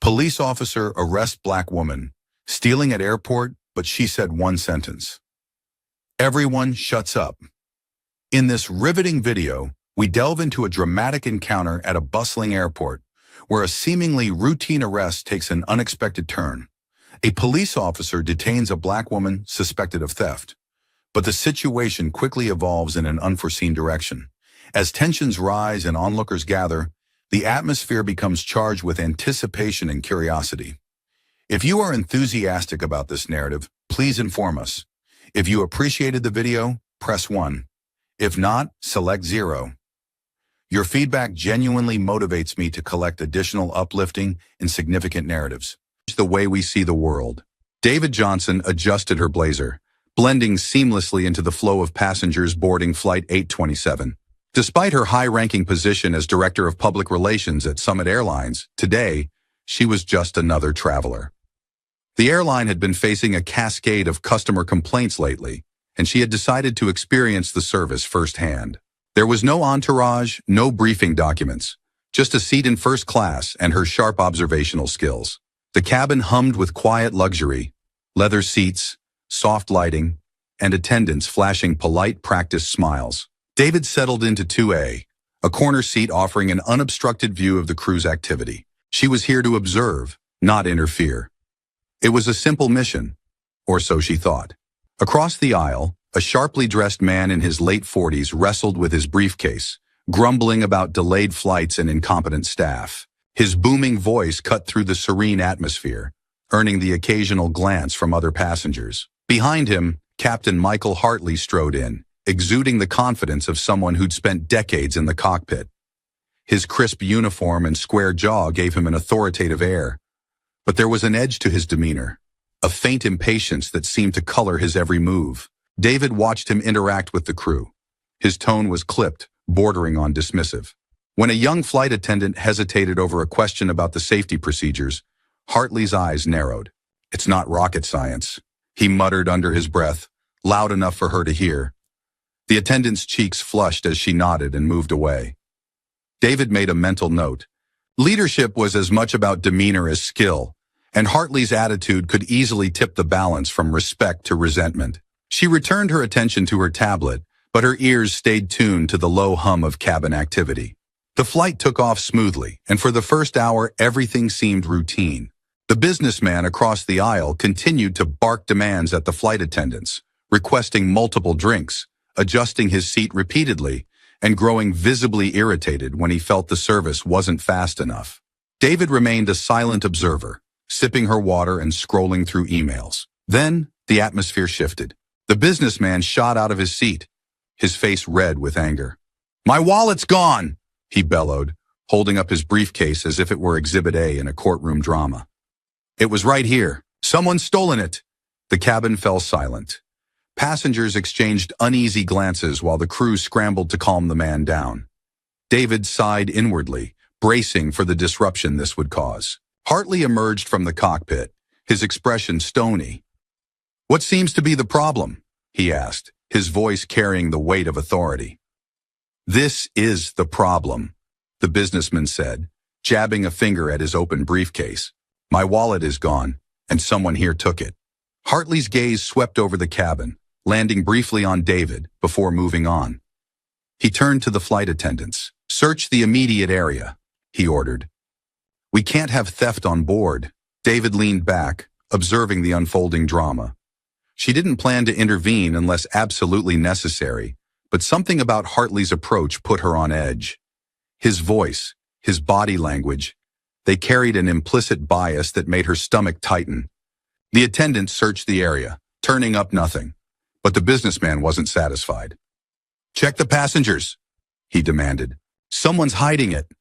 Police officer arrests black woman, stealing at airport, but she said one sentence. Everyone shuts up. In this riveting video, we delve into a dramatic encounter at a bustling airport, where a seemingly routine arrest takes an unexpected turn. A police officer detains a black woman suspected of theft, but the situation quickly evolves in an unforeseen direction. As tensions rise and onlookers gather, the atmosphere becomes charged with anticipation and curiosity. If you are enthusiastic about this narrative, please inform us. If you appreciated the video, press 1. If not, select 0. Your feedback genuinely motivates me to collect additional uplifting and significant narratives. The way we see the world. David Johnson adjusted her blazer, blending seamlessly into the flow of passengers boarding Flight 827. Despite her high-ranking position as Director of Public Relations at Summit Airlines, today, she was just another traveler. The airline had been facing a cascade of customer complaints lately, and she had decided to experience the service firsthand. There was no entourage, no briefing documents, just a seat in first class and her sharp observational skills. The cabin hummed with quiet luxury, leather seats, soft lighting, and attendants flashing polite practice smiles. David settled into 2A, a corner seat offering an unobstructed view of the crew's activity. She was here to observe, not interfere. It was a simple mission, or so she thought. Across the aisle, a sharply dressed man in his late 40s wrestled with his briefcase, grumbling about delayed flights and incompetent staff. His booming voice cut through the serene atmosphere, earning the occasional glance from other passengers. Behind him, Captain Michael Hartley strode in, exuding the confidence of someone who'd spent decades in the cockpit. His crisp uniform and square jaw gave him an authoritative air, but there was an edge to his demeanor, a faint impatience that seemed to color his every move. David watched him interact with the crew. His tone was clipped, bordering on dismissive. When a young flight attendant hesitated over a question about the safety procedures, Hartley's eyes narrowed. "It's not rocket science," he muttered under his breath, loud enough for her to hear. The attendant's cheeks flushed as she nodded and moved away. David made a mental note. Leadership was as much about demeanor as skill, and Hartley's attitude could easily tip the balance from respect to resentment. She returned her attention to her tablet, but her ears stayed tuned to the low hum of cabin activity. The flight took off smoothly, and for the first hour, everything seemed routine. The businessman across the aisle continued to bark demands at the flight attendants, requesting multiple drinks, adjusting his seat repeatedly, and growing visibly irritated when he felt the service wasn't fast enough. David remained a silent observer, sipping her water and scrolling through emails. Then, the atmosphere shifted. The businessman shot out of his seat, his face red with anger. "My wallet's gone!" he bellowed, holding up his briefcase as if it were Exhibit A in a courtroom drama. "It was right here. Someone's stolen it." The cabin fell silent. Passengers exchanged uneasy glances while the crew scrambled to calm the man down. David sighed inwardly, bracing for the disruption this would cause. Hartley emerged from the cockpit, his expression stony. "What seems to be the problem?" he asked, his voice carrying the weight of authority. "This is the problem," the businessman said, jabbing a finger at his open briefcase. "My wallet is gone, and someone here took it." Hartley's gaze swept over the cabin, landing briefly on David before moving on. He turned to the flight attendants. "Search the immediate area," he ordered. "We can't have theft on board." David leaned back, observing the unfolding drama. She didn't plan to intervene unless absolutely necessary, but something about Hartley's approach put her on edge. His voice, his body language, they carried an implicit bias that made her stomach tighten. The attendant searched the area, turning up nothing, but the businessman wasn't satisfied. "Check the passengers," he demanded. "Someone's hiding it."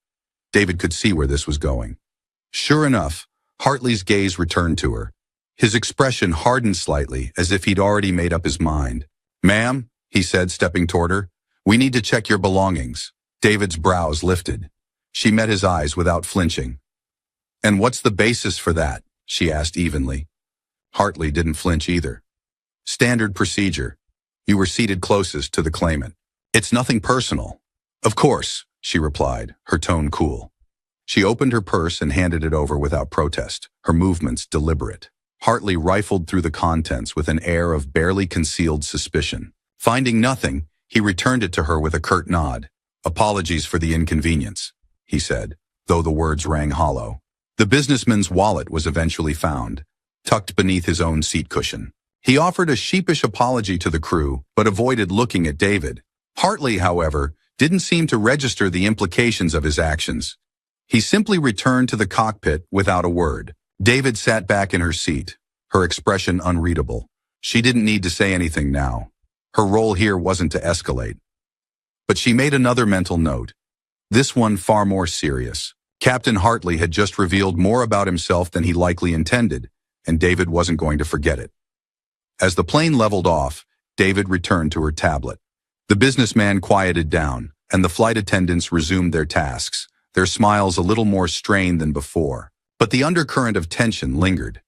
David could see where this was going. Sure enough, Hartley's gaze returned to her. His expression hardened slightly, as if he'd already made up his mind. "Ma'am," he said, stepping toward her, "we need to check your belongings." David's brows lifted. She met his eyes without flinching. "And what's the basis for that?" she asked evenly. Hartley didn't flinch either. "Standard procedure. You were seated closest to the claimant. It's nothing personal." "Of course," she replied, her tone cool. She opened her purse and handed it over without protest, her movements deliberate. Hartley rifled through the contents with an air of barely concealed suspicion. Finding nothing, he returned it to her with a curt nod. "Apologies for the inconvenience," he said, though the words rang hollow. The businessman's wallet was eventually found, tucked beneath his own seat cushion. He offered a sheepish apology to the crew, but avoided looking at David. Hartley, however, didn't seem to register the implications of his actions. He simply returned to the cockpit without a word. David sat back in her seat, her expression unreadable. She didn't need to say anything now. Her role here wasn't to escalate. But she made another mental note, this one far more serious. Captain Hartley had just revealed more about himself than he likely intended, and David wasn't going to forget it. As the plane leveled off, David returned to her tablet. The businessman quieted down, and the flight attendants resumed their tasks, their smiles a little more strained than before. But the undercurrent of tension lingered.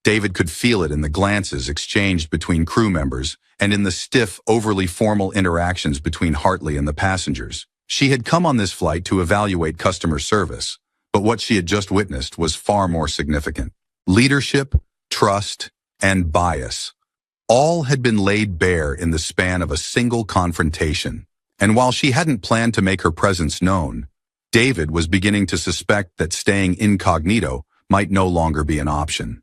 David could feel it in the glances exchanged between crew members and in the stiff, overly formal interactions between Hartley and the passengers. She had come on this flight to evaluate customer service, but what she had just witnessed was far more significant. Leadership, trust, and bias. All had been laid bare in the span of a single confrontation, and while she hadn't planned to make her presence known, David was beginning to suspect that staying incognito might no longer be an option.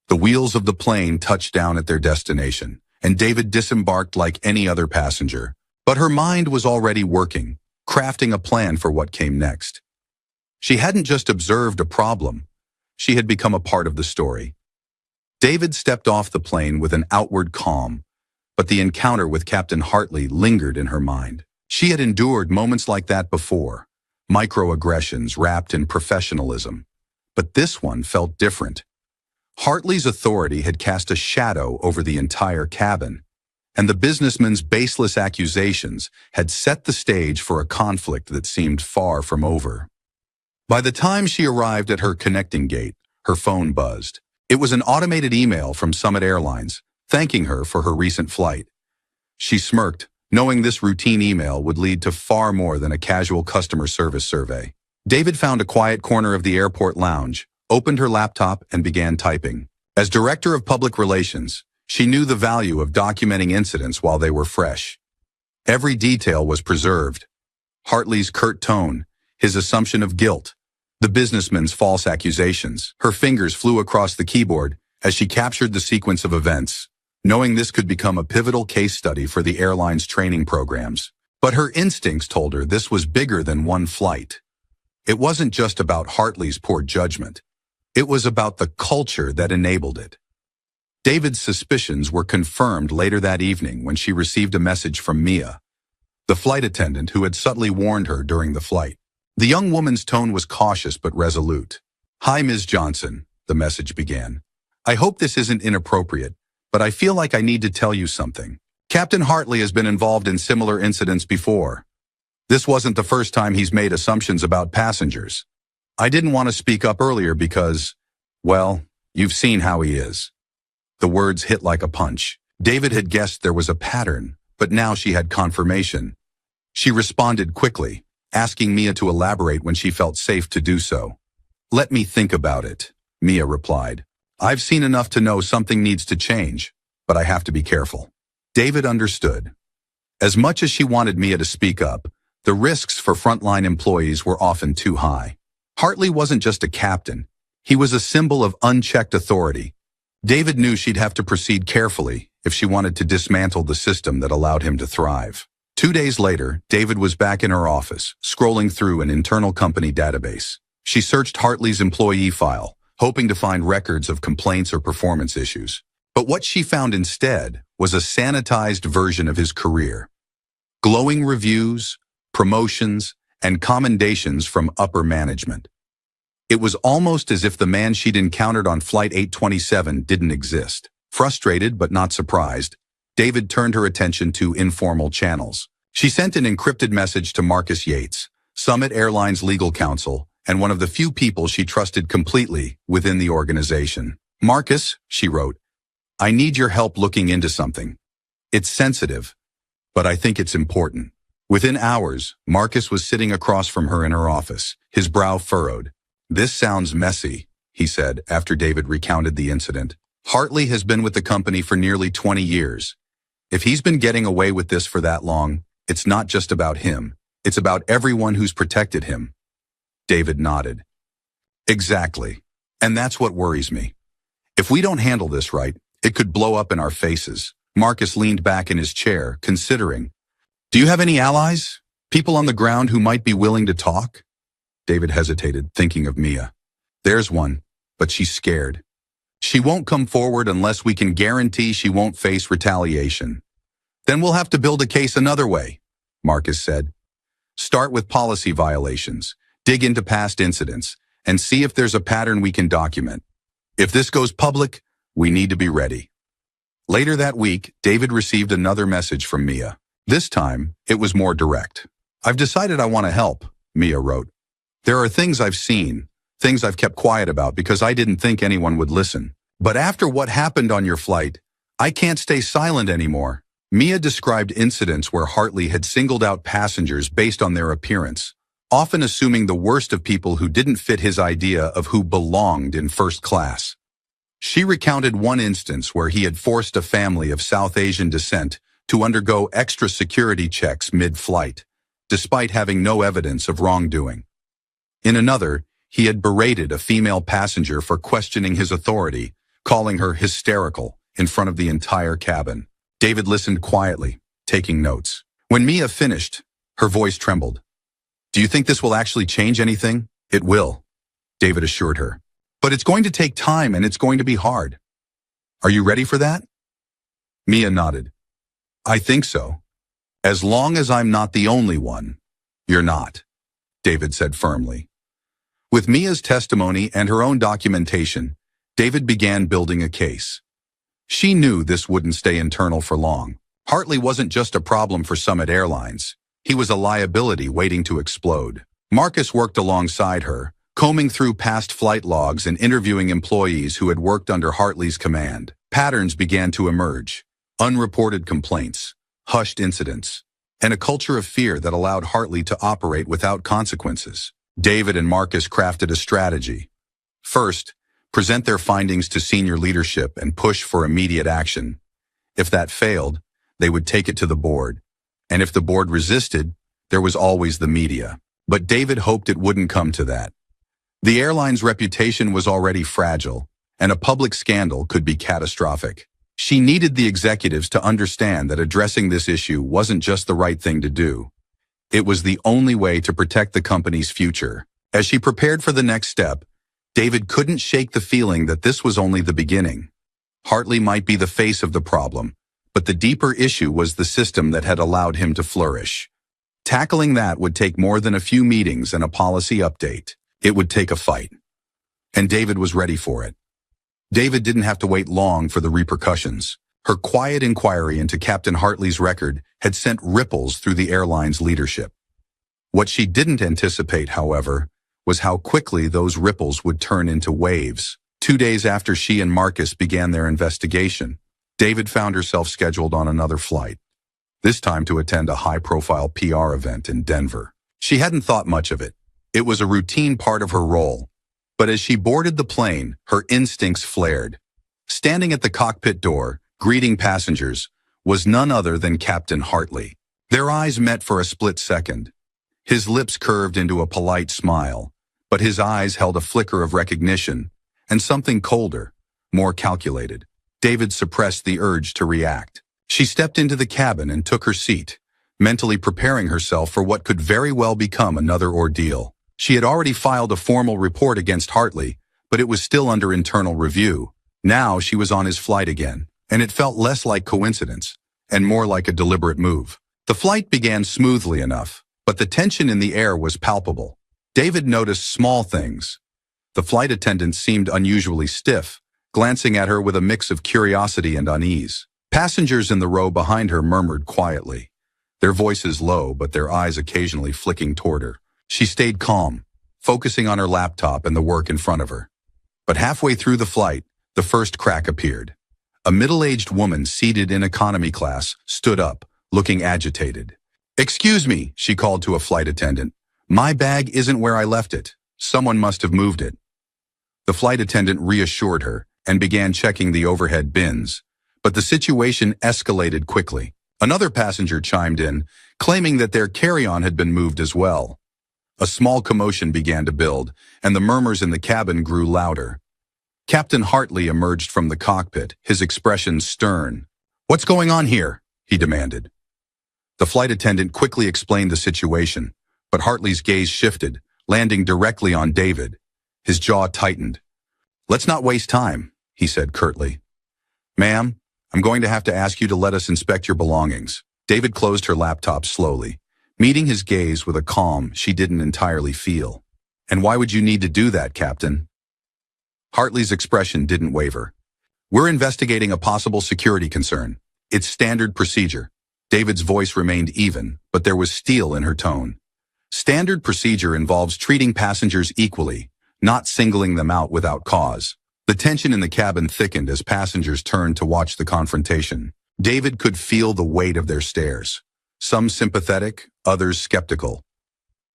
The wheels of the plane touched down at their destination, and David disembarked like any other passenger. But her mind was already working, crafting a plan for what came next. She hadn't just observed a problem, she had become a part of the story. David stepped off the plane with an outward calm, but the encounter with Captain Hartley lingered in her mind. She had endured moments like that before, microaggressions wrapped in professionalism. But this one felt different. Hartley's authority had cast a shadow over the entire cabin, and the businessman's baseless accusations had set the stage for a conflict that seemed far from over. By the time she arrived at her connecting gate, her phone buzzed. It was an automated email from Summit Airlines, thanking her for her recent flight. She smirked, knowing this routine email would lead to far more than a casual customer service survey. David found a quiet corner of the airport lounge, opened her laptop, and began typing. As Director of Public Relations, she knew the value of documenting incidents while they were fresh. Every detail was preserved. Hartley's curt tone, his assumption of guilt, the businessman's false accusations. Her fingers flew across the keyboard as she captured the sequence of events, knowing this could become a pivotal case study for the airline's training programs. But her instincts told her this was bigger than one flight. It wasn't just about Hartley's poor judgment. It was about the culture that enabled it. David's suspicions were confirmed later that evening when she received a message from Mia, the flight attendant who had subtly warned her during the flight. The young woman's tone was cautious but resolute. "Hi, Ms. Johnson," the message began. "I hope this isn't inappropriate, but I feel like I need to tell you something. Captain Hartley has been involved in similar incidents before. This wasn't the first time he's made assumptions about passengers. I didn't want to speak up earlier because, well, you've seen how he is." The words hit like a punch. David had guessed there was a pattern, but now she had confirmation. She responded quickly, asking Mia to elaborate when she felt safe to do so. "Let me think about it," Mia replied. "I've seen enough to know something needs to change, but I have to be careful." David understood. As much as she wanted Mia to speak up, the risks for frontline employees were often too high. Hartley wasn't just a captain. He was a symbol of unchecked authority. David knew she'd have to proceed carefully if she wanted to dismantle the system that allowed him to thrive. 2 days later, David was back in her office, scrolling through an internal company database. She searched Hartley's employee file, hoping to find records of complaints or performance issues. But what she found instead was a sanitized version of his career. Glowing reviews, promotions, and commendations from upper management. It was almost as if the man she'd encountered on Flight 827 didn't exist. Frustrated but not surprised, David turned her attention to informal channels. She sent an encrypted message to Marcus Yates, Summit Airlines legal counsel, and one of the few people she trusted completely within the organization. "Marcus," she wrote, "I need your help looking into something. It's sensitive, but I think it's important. Within hours, Marcus was sitting across from her in her office, his brow furrowed. "This sounds messy," he said after David recounted the incident. "Hartley has been with the company for nearly 20 years. If he's been getting away with this for that long, it's not just about him. It's about everyone who's protected him." David nodded. "Exactly. And that's what worries me. If we don't handle this right, it could blow up in our faces." Marcus leaned back in his chair, considering. "Do you have any allies? People on the ground who might be willing to talk?" David hesitated, thinking of Mia. "There's one, but she's scared. She won't come forward unless we can guarantee she won't face retaliation." "Then we'll have to build a case another way," Marcus said. "Start with policy violations, dig into past incidents, and see if there's a pattern we can document. If this goes public, we need to be ready." Later that week, David received another message from Mia. This time, it was more direct. "I've decided I want to help," Mia wrote. "There are things I've seen, things I've kept quiet about because I didn't think anyone would listen. But after what happened on your flight, I can't stay silent anymore." Mia described incidents where Hartley had singled out passengers based on their appearance, often assuming the worst of people who didn't fit his idea of who belonged in first class. She recounted one instance where he had forced a family of South Asian descent to undergo extra security checks mid-flight, despite having no evidence of wrongdoing. In another, he had berated a female passenger for questioning his authority, calling her hysterical in front of the entire cabin. David listened quietly, taking notes. When Mia finished, her voice trembled. "Do you think this will actually change anything?" "It will," David assured her. "But it's going to take time and it's going to be hard. Are you ready for that?" Mia nodded. "I think so. As long as I'm not the only one." "You're not," David said firmly. With Mia's testimony and her own documentation, David began building a case. She knew this wouldn't stay internal for long. Hartley wasn't just a problem for Summit Airlines. He was a liability waiting to explode. Marcus worked alongside her, combing through past flight logs and interviewing employees who had worked under Hartley's command. Patterns began to emerge. Unreported complaints, hushed incidents, and a culture of fear that allowed Hartley to operate without consequences. David and Marcus crafted a strategy. First, present their findings to senior leadership and push for immediate action. If that failed, they would take it to the board. And if the board resisted, there was always the media. But David hoped it wouldn't come to that. The airline's reputation was already fragile, and a public scandal could be catastrophic. She needed the executives to understand that addressing this issue wasn't just the right thing to do. It was the only way to protect the company's future. As she prepared for the next step, David couldn't shake the feeling that this was only the beginning. Hartley might be the face of the problem, but the deeper issue was the system that had allowed him to flourish. Tackling that would take more than a few meetings and a policy update. It would take a fight. And David was ready for it. David didn't have to wait long for the repercussions. Her quiet inquiry into Captain Hartley's record had sent ripples through the airline's leadership. What she didn't anticipate, however, was how quickly those ripples would turn into waves. 2 days after she and Marcus began their investigation, David found herself scheduled on another flight, this time to attend a high-profile PR event in Denver. She hadn't thought much of it. It was a routine part of her role. But as she boarded the plane, her instincts flared. Standing at the cockpit door, greeting passengers, was none other than Captain Hartley. Their eyes met for a split second. His lips curved into a polite smile, but his eyes held a flicker of recognition and something colder, more calculated. David suppressed the urge to react. She stepped into the cabin and took her seat, mentally preparing herself for what could very well become another ordeal. She had already filed a formal report against Hartley, but it was still under internal review. Now she was on his flight again, and it felt less like coincidence and more like a deliberate move. The flight began smoothly enough, but the tension in the air was palpable. David noticed small things. The flight attendant seemed unusually stiff, glancing at her with a mix of curiosity and unease. Passengers in the row behind her murmured quietly, their voices low but their eyes occasionally flicking toward her. She stayed calm, focusing on her laptop and the work in front of her. But halfway through the flight, the first crack appeared. A middle-aged woman seated in economy class stood up, looking agitated. "Excuse me," she called to a flight attendant. "My bag isn't where I left it. Someone must have moved it." The flight attendant reassured her and began checking the overhead bins, but the situation escalated quickly. Another passenger chimed in, claiming that their carry-on had been moved as well. A small commotion began to build, and the murmurs in the cabin grew louder. Captain Hartley emerged from the cockpit, his expression stern. "What's going on here?" he demanded. The flight attendant quickly explained the situation, but Hartley's gaze shifted, landing directly on David. His jaw tightened. "Let's not waste time," he said curtly. "Ma'am, I'm going to have to ask you to let us inspect your belongings." David closed her laptop slowly, meeting his gaze with a calm she didn't entirely feel. "And why would you need to do that, Captain?" Hartley's expression didn't waver. "We're investigating a possible security concern. It's standard procedure." David's voice remained even, but there was steel in her tone. Standard procedure involves treating passengers equally, not singling them out without cause. The tension in the cabin thickened as passengers turned to watch the confrontation. David could feel the weight of their stares, some sympathetic, others skeptical.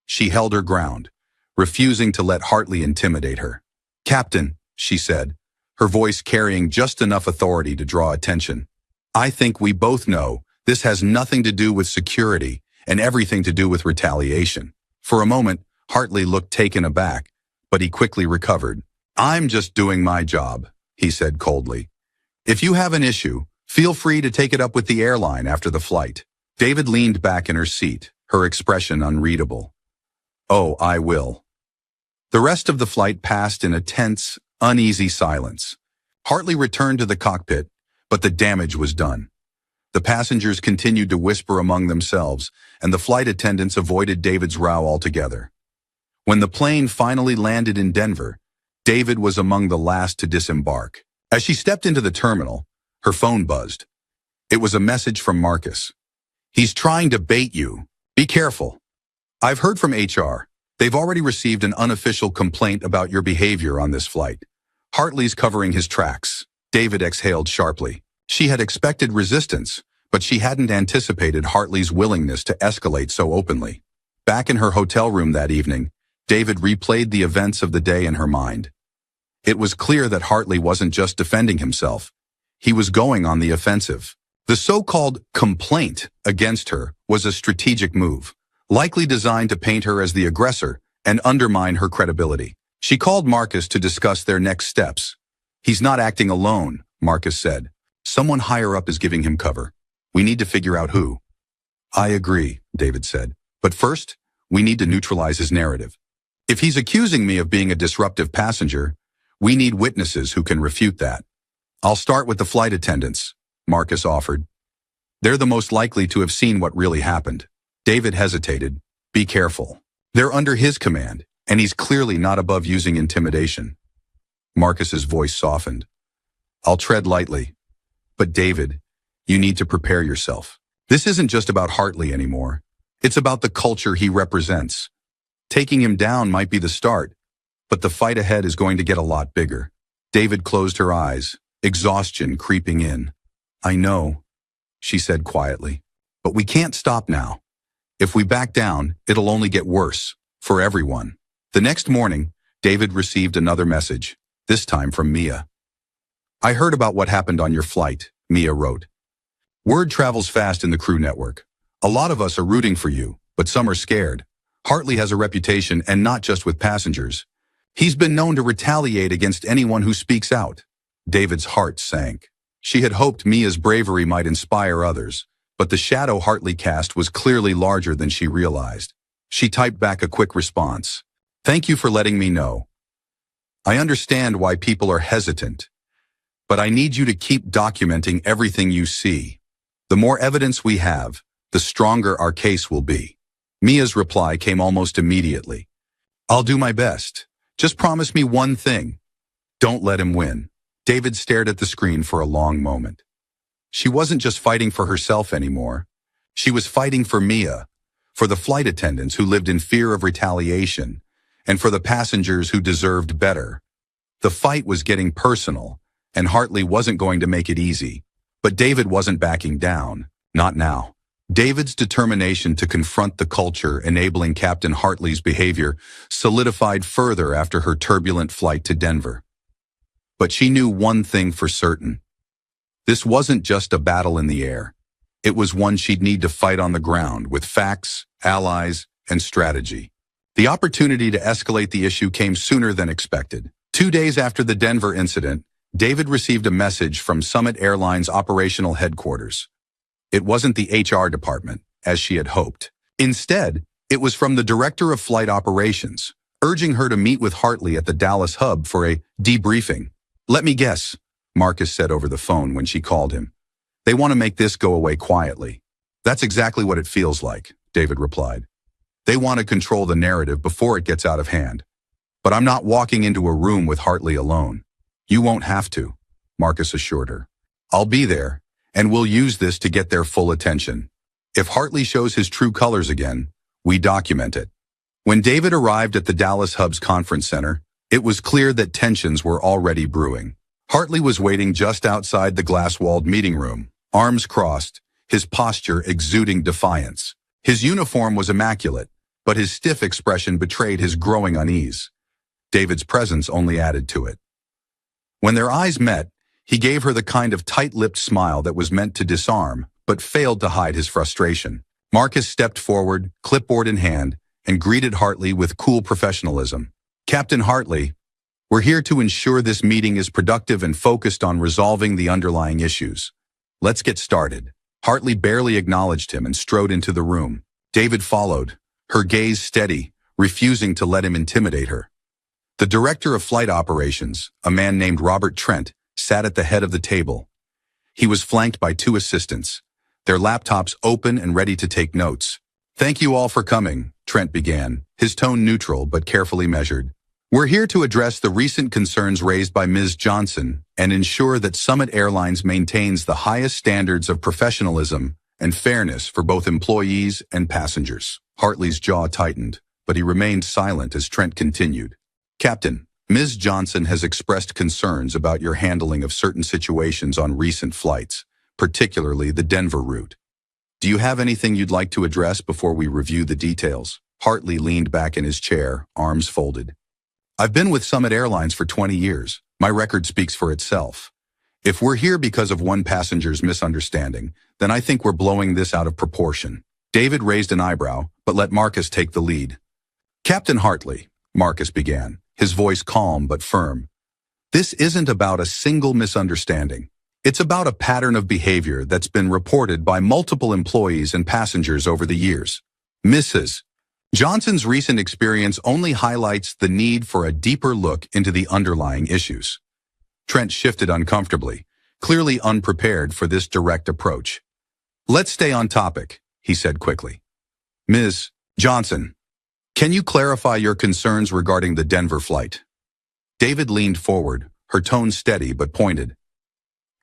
She held her ground, refusing to let Hartley intimidate her. "Captain," she said, her voice carrying just enough authority to draw attention, "I think we both know this has nothing to do with security and everything to do with retaliation." For a moment, Hartley looked taken aback, but he quickly recovered. "I'm just doing my job," he said coldly. "If you have an issue, feel free to take it up with the airline after the flight." David leaned back in her seat, her expression unreadable. "Oh, I will." The rest of the flight passed in a tense, uneasy silence. Hartley returned to the cockpit, but the damage was done. The passengers continued to whisper among themselves, and the flight attendants avoided David's row altogether. When the plane finally landed in Denver, David was among the last to disembark. As she stepped into the terminal, her phone buzzed. It was a message from Marcus. "He's trying to bait you. Be careful." "I've heard from HR. They've already received an unofficial complaint about your behavior on this flight." Hartley's covering his tracks. David exhaled sharply. She had expected resistance, but she hadn't anticipated Hartley's willingness to escalate so openly. Back in her hotel room that evening, David replayed the events of the day in her mind. It was clear that Hartley wasn't just defending himself. He was going on the offensive. The so-called complaint against her was a strategic move, likely designed to paint her as the aggressor and undermine her credibility. She called Marcus to discuss their next steps. "He's not acting alone," Marcus said. "Someone higher up is giving him cover. We need to figure out who." "I agree," David said. "But first, we need to neutralize his narrative. If he's accusing me of being a disruptive passenger, we need witnesses who can refute that." "I'll start with the flight attendants," Marcus offered. "They're the most likely to have seen what really happened." David hesitated. "Be careful. They're under his command, and he's clearly not above using intimidation." Marcus's voice softened. "I'll tread lightly. But David, you need to prepare yourself. This isn't just about Hartley anymore. It's about the culture he represents. Taking him down might be the start, but the fight ahead is going to get a lot bigger." David closed her eyes, exhaustion creeping in. "I know," she said quietly, "but we can't stop now. If we back down, it'll only get worse, for everyone." The next morning, David received another message, this time from Mia. "I heard about what happened on your flight," Mia wrote. "Word travels fast in the crew network. A lot of us are rooting for you, but some are scared. Hartley has a reputation, and not just with passengers. He's been known to retaliate against anyone who speaks out." David's heart sank. She had hoped Mia's bravery might inspire others, but the shadow Hartley cast was clearly larger than she realized. She typed back a quick response. "Thank you for letting me know. I understand why people are hesitant, but I need you to keep documenting everything you see. The more evidence we have, the stronger our case will be." Mia's reply came almost immediately. "I'll do my best. Just promise me one thing. Don't let him win." David stared at the screen for a long moment. She wasn't just fighting for herself anymore. She was fighting for Mia, for the flight attendants who lived in fear of retaliation, and for the passengers who deserved better. The fight was getting personal, and Hartley wasn't going to make it easy. But David wasn't backing down. Not now. David's determination to confront the culture enabling Captain Hartley's behavior solidified further after her turbulent flight to Denver. But she knew one thing for certain. This wasn't just a battle in the air. It was one she'd need to fight on the ground with facts, allies, and strategy. The opportunity to escalate the issue came sooner than expected. 2 days after the Denver incident, David received a message from Summit Airlines operational headquarters. It wasn't the HR department, as she had hoped. Instead, it was from the director of flight operations, urging her to meet with Hartley at the Dallas hub for a debriefing. "Let me guess," Marcus said over the phone when she called him. "They want to make this go away quietly." "That's exactly what it feels like," David replied. "They want to control the narrative before it gets out of hand. But I'm not walking into a room with Hartley alone." "You won't have to," Marcus assured her. "I'll be there, and we'll use this to get their full attention. If Hartley shows his true colors again, we document it." When David arrived at the Dallas Hub's conference center, it was clear that tensions were already brewing. Hartley was waiting just outside the glass-walled meeting room, arms crossed, his posture exuding defiance. His uniform was immaculate, but his stiff expression betrayed his growing unease. David's presence only added to it. When their eyes met, he gave her the kind of tight-lipped smile that was meant to disarm, but failed to hide his frustration. Marcus stepped forward, clipboard in hand, and greeted Hartley with cool professionalism. "Captain Hartley, we're here to ensure this meeting is productive and focused on resolving the underlying issues. Let's get started." Hartley barely acknowledged him and strode into the room. David followed, her gaze steady, refusing to let him intimidate her. The director of flight operations, a man named Robert Trent, sat at the head of the table. He was flanked by 2 assistants, their laptops open and ready to take notes. "Thank you all for coming," Trent began, his tone neutral but carefully measured. "We're here to address the recent concerns raised by Ms. Johnson and ensure that Summit Airlines maintains the highest standards of professionalism and fairness for both employees and passengers." Hartley's jaw tightened, but he remained silent as Trent continued. "Captain, Ms. Johnson has expressed concerns about your handling of certain situations on recent flights, particularly the Denver route. Do you have anything you'd like to address before we review the details?" Hartley leaned back in his chair, arms folded. "I've been with Summit Airlines for 20 years. My record speaks for itself. If we're here because of one passenger's misunderstanding, then I think we're blowing this out of proportion." David raised an eyebrow, but let Marcus take the lead. "Captain Hartley," Marcus began, his voice calm but firm. "This isn't about a single misunderstanding. It's about a pattern of behavior that's been reported by multiple employees and passengers over the years. Mrs. Johnson's recent experience only highlights the need for a deeper look into the underlying issues." Trent shifted uncomfortably, clearly unprepared for this direct approach. "Let's stay on topic," he said quickly. "Ms. Johnson, can you clarify your concerns regarding the Denver flight?" David leaned forward, her tone steady but pointed.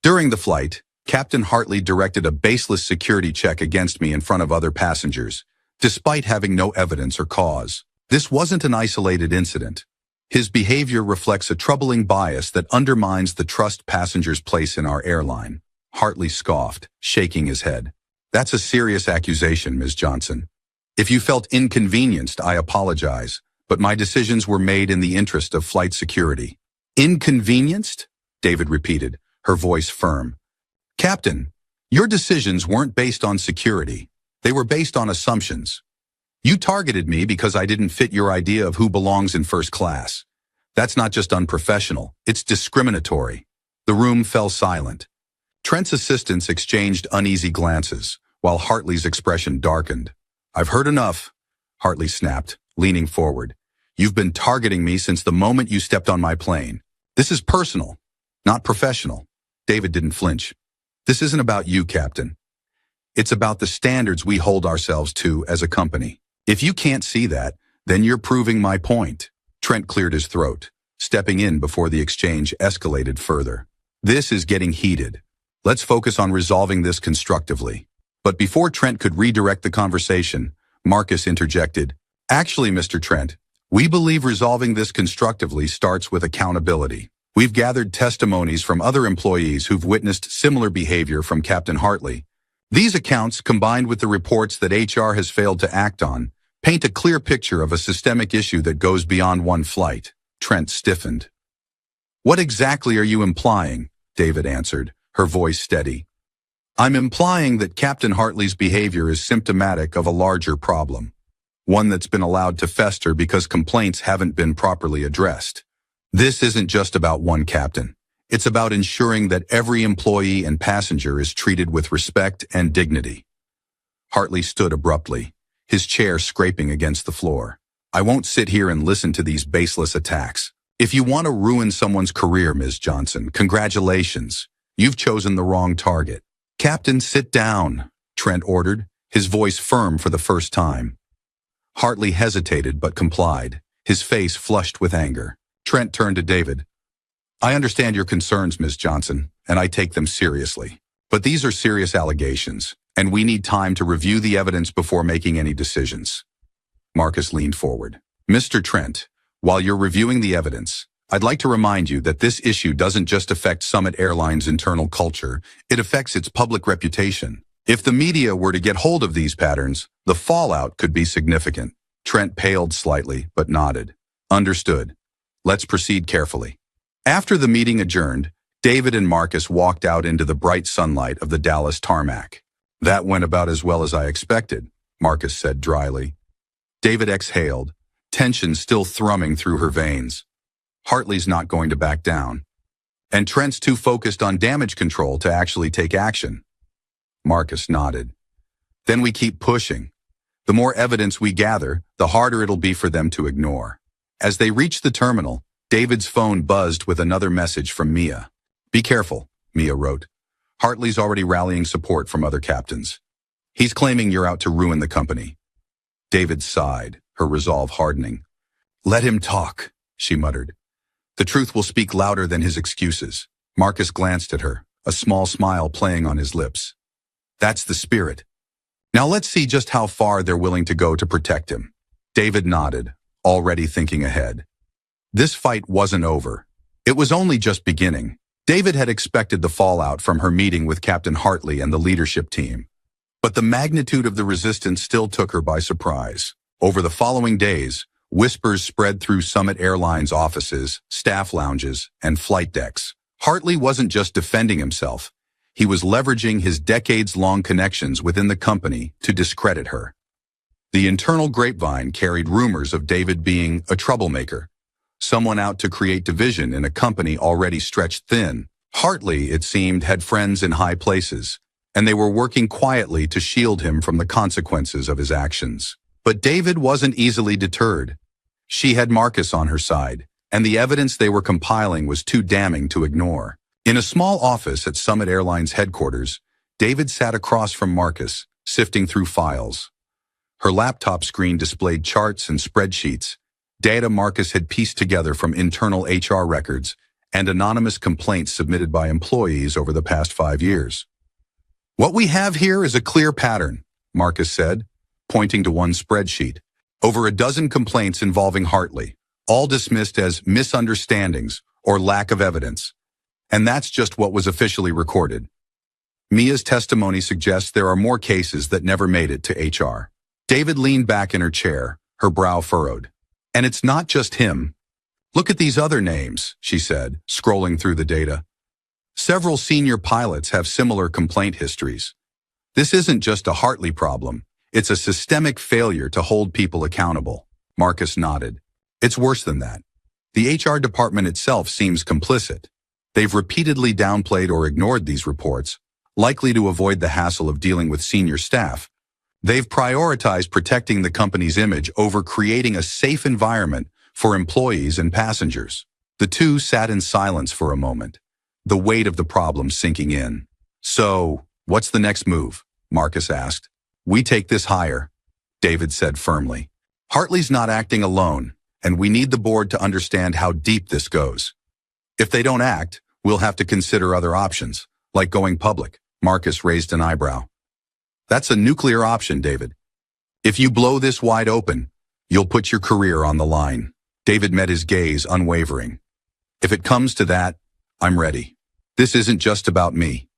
"During the flight, Captain Hartley directed a baseless security check against me in front of other passengers, despite having no evidence or cause. This wasn't an isolated incident. His behavior reflects a troubling bias that undermines the trust passengers place in our airline." Hartley scoffed, shaking his head. "That's a serious accusation, Ms. Johnson. If you felt inconvenienced, I apologize, but my decisions were made in the interest of flight security." "Inconvenienced?" David repeated, her voice firm. "Captain, your decisions weren't based on security. They were based on assumptions. You targeted me because I didn't fit your idea of who belongs in first class. That's not just unprofessional, it's discriminatory." The room fell silent. Trent's assistants exchanged uneasy glances, while Hartley's expression darkened. "I've heard enough," Hartley snapped, leaning forward. "You've been targeting me since the moment you stepped on my plane. This is personal, not professional." David didn't flinch. "This isn't about you, Captain. It's about the standards we hold ourselves to as a company. If you can't see that, then you're proving my point." Trent cleared his throat, stepping in before the exchange escalated further. "This is getting heated. Let's focus on resolving this constructively." But before Trent could redirect the conversation, Marcus interjected. "Actually, Mr. Trent, we believe resolving this constructively starts with accountability. We've gathered testimonies from other employees who've witnessed similar behavior from Captain Hartley, These accounts, combined with the reports that HR has failed to act on, paint a clear picture of a systemic issue that goes beyond one flight. Trent stiffened. What exactly are you implying? David answered, her voice steady. I'm implying that Captain Hartley's behavior is symptomatic of a larger problem, one that's been allowed to fester because complaints haven't been properly addressed. This isn't just about one captain. It's about ensuring that every employee and passenger is treated with respect and dignity. Hartley stood abruptly, his chair scraping against the floor. I won't sit here and listen to these baseless attacks. If you want to ruin someone's career, Ms. Johnson, congratulations. You've chosen the wrong target. Captain, sit down, Trent ordered, his voice firm for the first time. Hartley hesitated but complied, his face flushed with anger. Trent turned to David. I understand your concerns, Ms. Johnson, and I take them seriously. But these are serious allegations, and we need time to review the evidence before making any decisions. Marcus leaned forward. Mr. Trent, while you're reviewing the evidence, I'd like to remind you that this issue doesn't just affect Summit Airlines' internal culture, it affects its public reputation. If the media were to get hold of these patterns, the fallout could be significant. Trent paled slightly, but nodded. Understood. Let's proceed carefully. After the meeting adjourned, David and Marcus walked out into the bright sunlight of the Dallas tarmac. That went about as well as I expected, Marcus said dryly. David exhaled, tension still thrumming through her veins. Hartley's not going to back down. And Trent's too focused on damage control to actually take action. Marcus nodded. Then we keep pushing. The more evidence we gather, the harder it'll be for them to ignore. As they reached the terminal, David's phone buzzed with another message from Mia. Be careful, Mia wrote. Hartley's already rallying support from other captains. He's claiming you're out to ruin the company. David sighed, her resolve hardening. Let him talk, she muttered. The truth will speak louder than his excuses. Marcus glanced at her, a small smile playing on his lips. That's the spirit. Now let's see just how far they're willing to go to protect him. David nodded, already thinking ahead. This fight wasn't over. It was only just beginning. David had expected the fallout from her meeting with Captain Hartley and the leadership team. But the magnitude of the resistance still took her by surprise. Over the following days, whispers spread through Summit Airlines offices, staff lounges, and flight decks. Hartley wasn't just defending himself. He was leveraging his decades-long connections within the company to discredit her. The internal grapevine carried rumors of David being a troublemaker, someone out to create division in a company already stretched thin. Hartley, it seemed, had friends in high places, and they were working quietly to shield him from the consequences of his actions. But David wasn't easily deterred. She had Marcus on her side, and the evidence they were compiling was too damning to ignore. In a small office at Summit Airlines headquarters, David sat across from Marcus, sifting through files. Her laptop screen displayed charts and spreadsheets, data Marcus had pieced together from internal HR records and anonymous complaints submitted by employees over the past 5 years. What we have here is a clear pattern, Marcus said, pointing to one spreadsheet. Over a dozen complaints involving Hartley, all dismissed as misunderstandings or lack of evidence. And that's just what was officially recorded. Mia's testimony suggests there are more cases that never made it to HR. David leaned back in her chair, her brow furrowed. And it's not just him. Look at these other names, she said, scrolling through the data. Several senior pilots have similar complaint histories. This isn't just a Hartley problem. It's a systemic failure to hold people accountable. Marcus nodded. It's worse than that. The HR department itself seems complicit. They've repeatedly downplayed or ignored these reports, likely to avoid the hassle of dealing with senior staff. They've prioritized protecting the company's image over creating a safe environment for employees and passengers. The two sat in silence for a moment, the weight of the problem sinking in. So, what's the next move? Marcus asked. We take this higher, David said firmly. Hartley's not acting alone, and we need the board to understand how deep this goes. If they don't act, we'll have to consider other options, like going public. Marcus raised an eyebrow. That's a nuclear option, David. If you blow this wide open, you'll put your career on the line. David met his gaze unwavering. If it comes to that, I'm ready. This isn't just about me.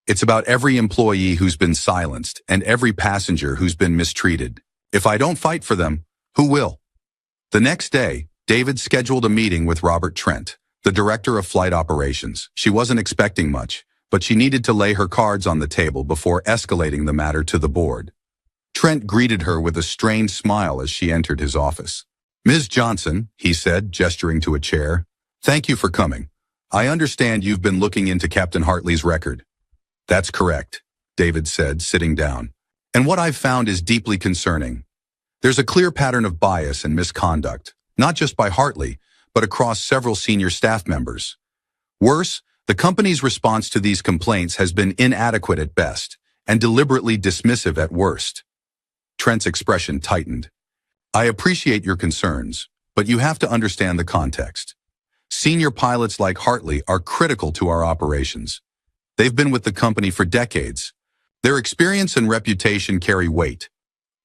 It's about every employee who's been silenced and every passenger who's been mistreated. If I don't fight for them, who will? The next day, David scheduled a meeting with Robert Trent, the director of flight operations. She wasn't expecting much, but she needed to lay her cards on the table before escalating the matter to the board. Trent greeted her with a strained smile as she entered his office. "Ms. Johnson," he said, gesturing to a chair, "thank you for coming. I understand you've been looking into Captain Hartley's record." "That's correct," David said, sitting down. "And what I've found is deeply concerning. There's a clear pattern of bias and misconduct, not just by Hartley, but across several senior staff members. Worse, the company's response to these complaints has been inadequate at best and deliberately dismissive at worst." Trent's expression tightened. "I appreciate your concerns, but you have to understand the context. Senior pilots like Hartley are critical to our operations. They've been with the company for decades. Their experience and reputation carry weight,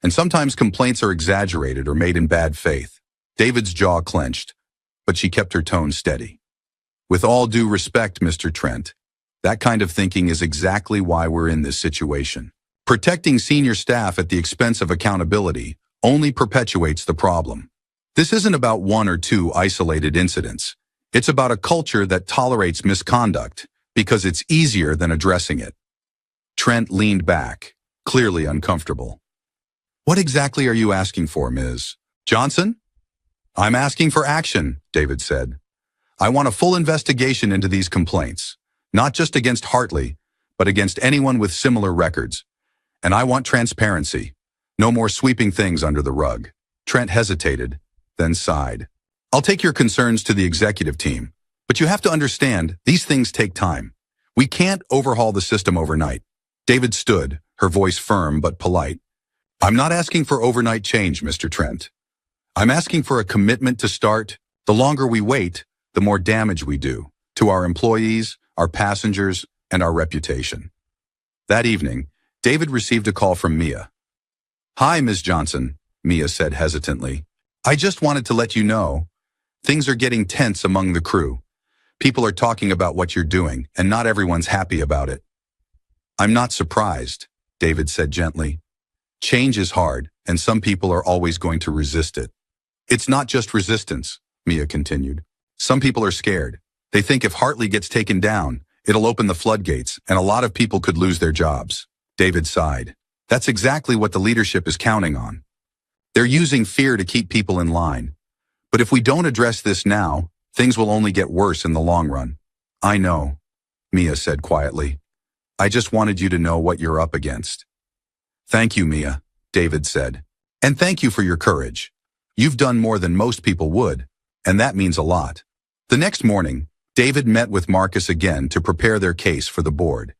and sometimes complaints are exaggerated or made in bad faith." David's jaw clenched, but she kept her tone steady. "With all due respect, Mr. Trent, that kind of thinking is exactly why we're in this situation. Protecting senior staff at the expense of accountability only perpetuates the problem. This isn't about one or two isolated incidents. It's about a culture that tolerates misconduct because it's easier than addressing it." Trent leaned back, clearly uncomfortable. "What exactly are you asking for, Ms. Johnson?" "I'm asking for action," David said. "I want a full investigation into these complaints, not just against Hartley, but against anyone with similar records. And I want transparency. No more sweeping things under the rug." Trent hesitated, then sighed. "I'll take your concerns to the executive team, but you have to understand, these things take time. We can't overhaul the system overnight." David stood, her voice firm but polite. "I'm not asking for overnight change, Mr. Trent. I'm asking for a commitment to start. The longer we wait, the more damage we do to our employees, our passengers, and our reputation." That evening, David received a call from Mia. "Hi, Ms. Johnson," Mia said hesitantly. "I just wanted to let you know, things are getting tense among the crew. People are talking about what you're doing, and not everyone's happy about it." "I'm not surprised," David said gently. "Change is hard, and some people are always going to resist it." "It's not just resistance," Mia continued. "Some people are scared. They think if Hartley gets taken down, it'll open the floodgates, and a lot of people could lose their jobs." David sighed. "That's exactly what the leadership is counting on. They're using fear to keep people in line. But if we don't address this now, things will only get worse in the long run." "I know," Mia said quietly. "I just wanted you to know what you're up against." "Thank you, Mia," David said. "And thank you for your courage. You've done more than most people would, and that means a lot." The next morning, David met with Marcus again to prepare their case for the board.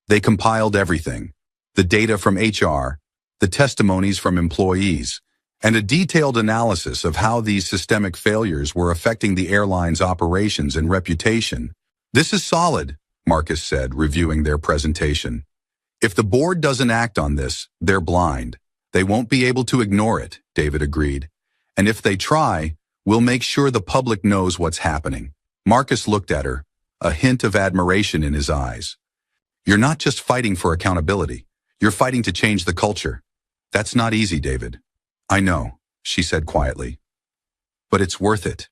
They compiled everything: the data from HR, the testimonies from employees, and a detailed analysis of how these systemic failures were affecting the airline's operations and reputation. "This is solid," Marcus said, reviewing their presentation. "If the board doesn't act on this, they're blind. They won't be able to ignore it," David agreed. "And if they try, we'll make sure the public knows what's happening." Marcus looked at her, a hint of admiration in his eyes. "You're not just fighting for accountability. You're fighting to change the culture. That's not easy, David." "I know," she said quietly. "But it's worth it."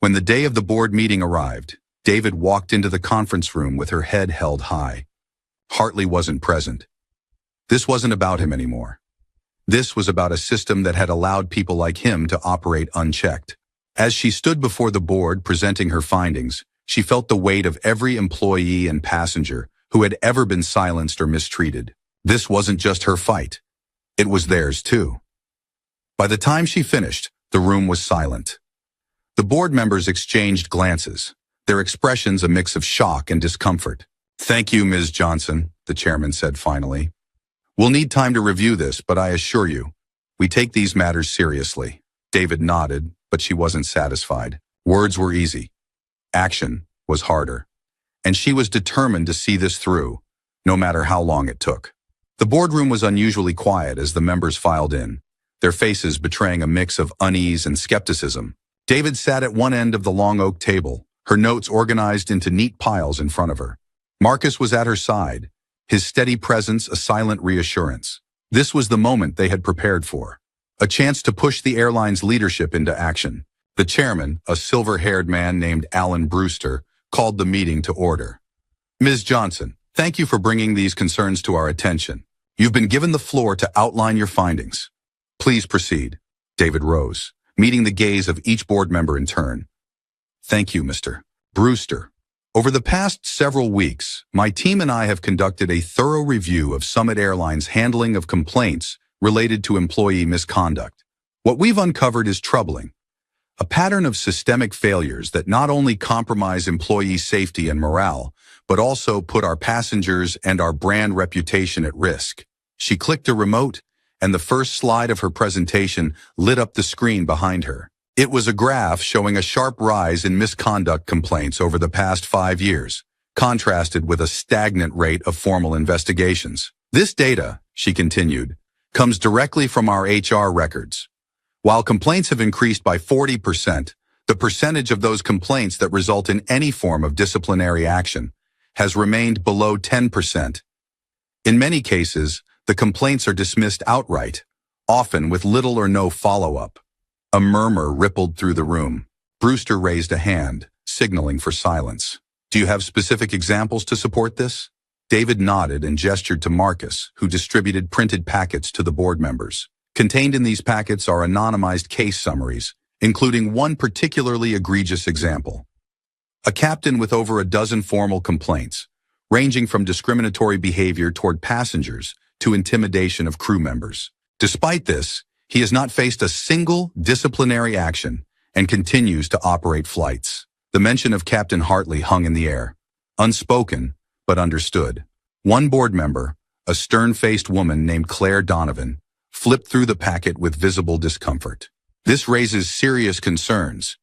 When the day of the board meeting arrived, David walked into the conference room with her head held high. Hartley wasn't present. This wasn't about him anymore. This was about a system that had allowed people like him to operate unchecked. As she stood before the board presenting her findings, she felt the weight of every employee and passenger who had ever been silenced or mistreated. This wasn't just her fight. It was theirs too. By the time she finished, the room was silent. The board members exchanged glances, their expressions a mix of shock and discomfort. "Thank you, Ms. Johnson," the chairman said finally. "We'll need time to review this, but I assure you, we take these matters seriously." David nodded, but she wasn't satisfied. Words were easy. Action was harder. And she was determined to see this through, no matter how long it took. The boardroom was unusually quiet as the members filed in, their faces betraying a mix of unease and skepticism. David sat at one end of the long oak table, her notes organized into neat piles in front of her. Marcus was at her side, his steady presence a silent reassurance. This was the moment they had prepared for. A chance to push the airline's leadership into action. The chairman, a silver-haired man named Alan Brewster, called the meeting to order. Ms. Johnson, thank you for bringing these concerns to our attention. You've been given the floor to outline your findings. Please proceed. David rose, meeting the gaze of each board member in turn. Thank you, Mr. Brewster. Over the past several weeks, my team and I have conducted a thorough review of Summit Airlines' handling of complaints related to employee misconduct. What we've uncovered is troubling. A pattern of systemic failures that not only compromise employee safety and morale, but also put our passengers and our brand reputation at risk. She clicked a remote, and the first slide of her presentation lit up the screen behind her. It was a graph showing a sharp rise in misconduct complaints over the past 5 years, contrasted with a stagnant rate of formal investigations. This data, she continued, comes directly from our HR records. While complaints have increased by 40%, the percentage of those complaints that result in any form of disciplinary action has remained below 10%. In many cases, the complaints are dismissed outright, often with little or no follow-up. A murmur rippled through the room. Brewster raised a hand, signaling for silence. Do you have specific examples to support this? David nodded and gestured to Marcus, who distributed printed packets to the board members. Contained in these packets are anonymized case summaries, including one particularly egregious example. A captain with over a dozen formal complaints, ranging from discriminatory behavior toward passengers to intimidation of crew members. Despite this, he has not faced a single disciplinary action and continues to operate flights. The mention of Captain Hartley hung in the air, unspoken but understood. One board member, a stern-faced woman named Claire Donovan, flipped through the packet with visible discomfort. This raises serious concerns.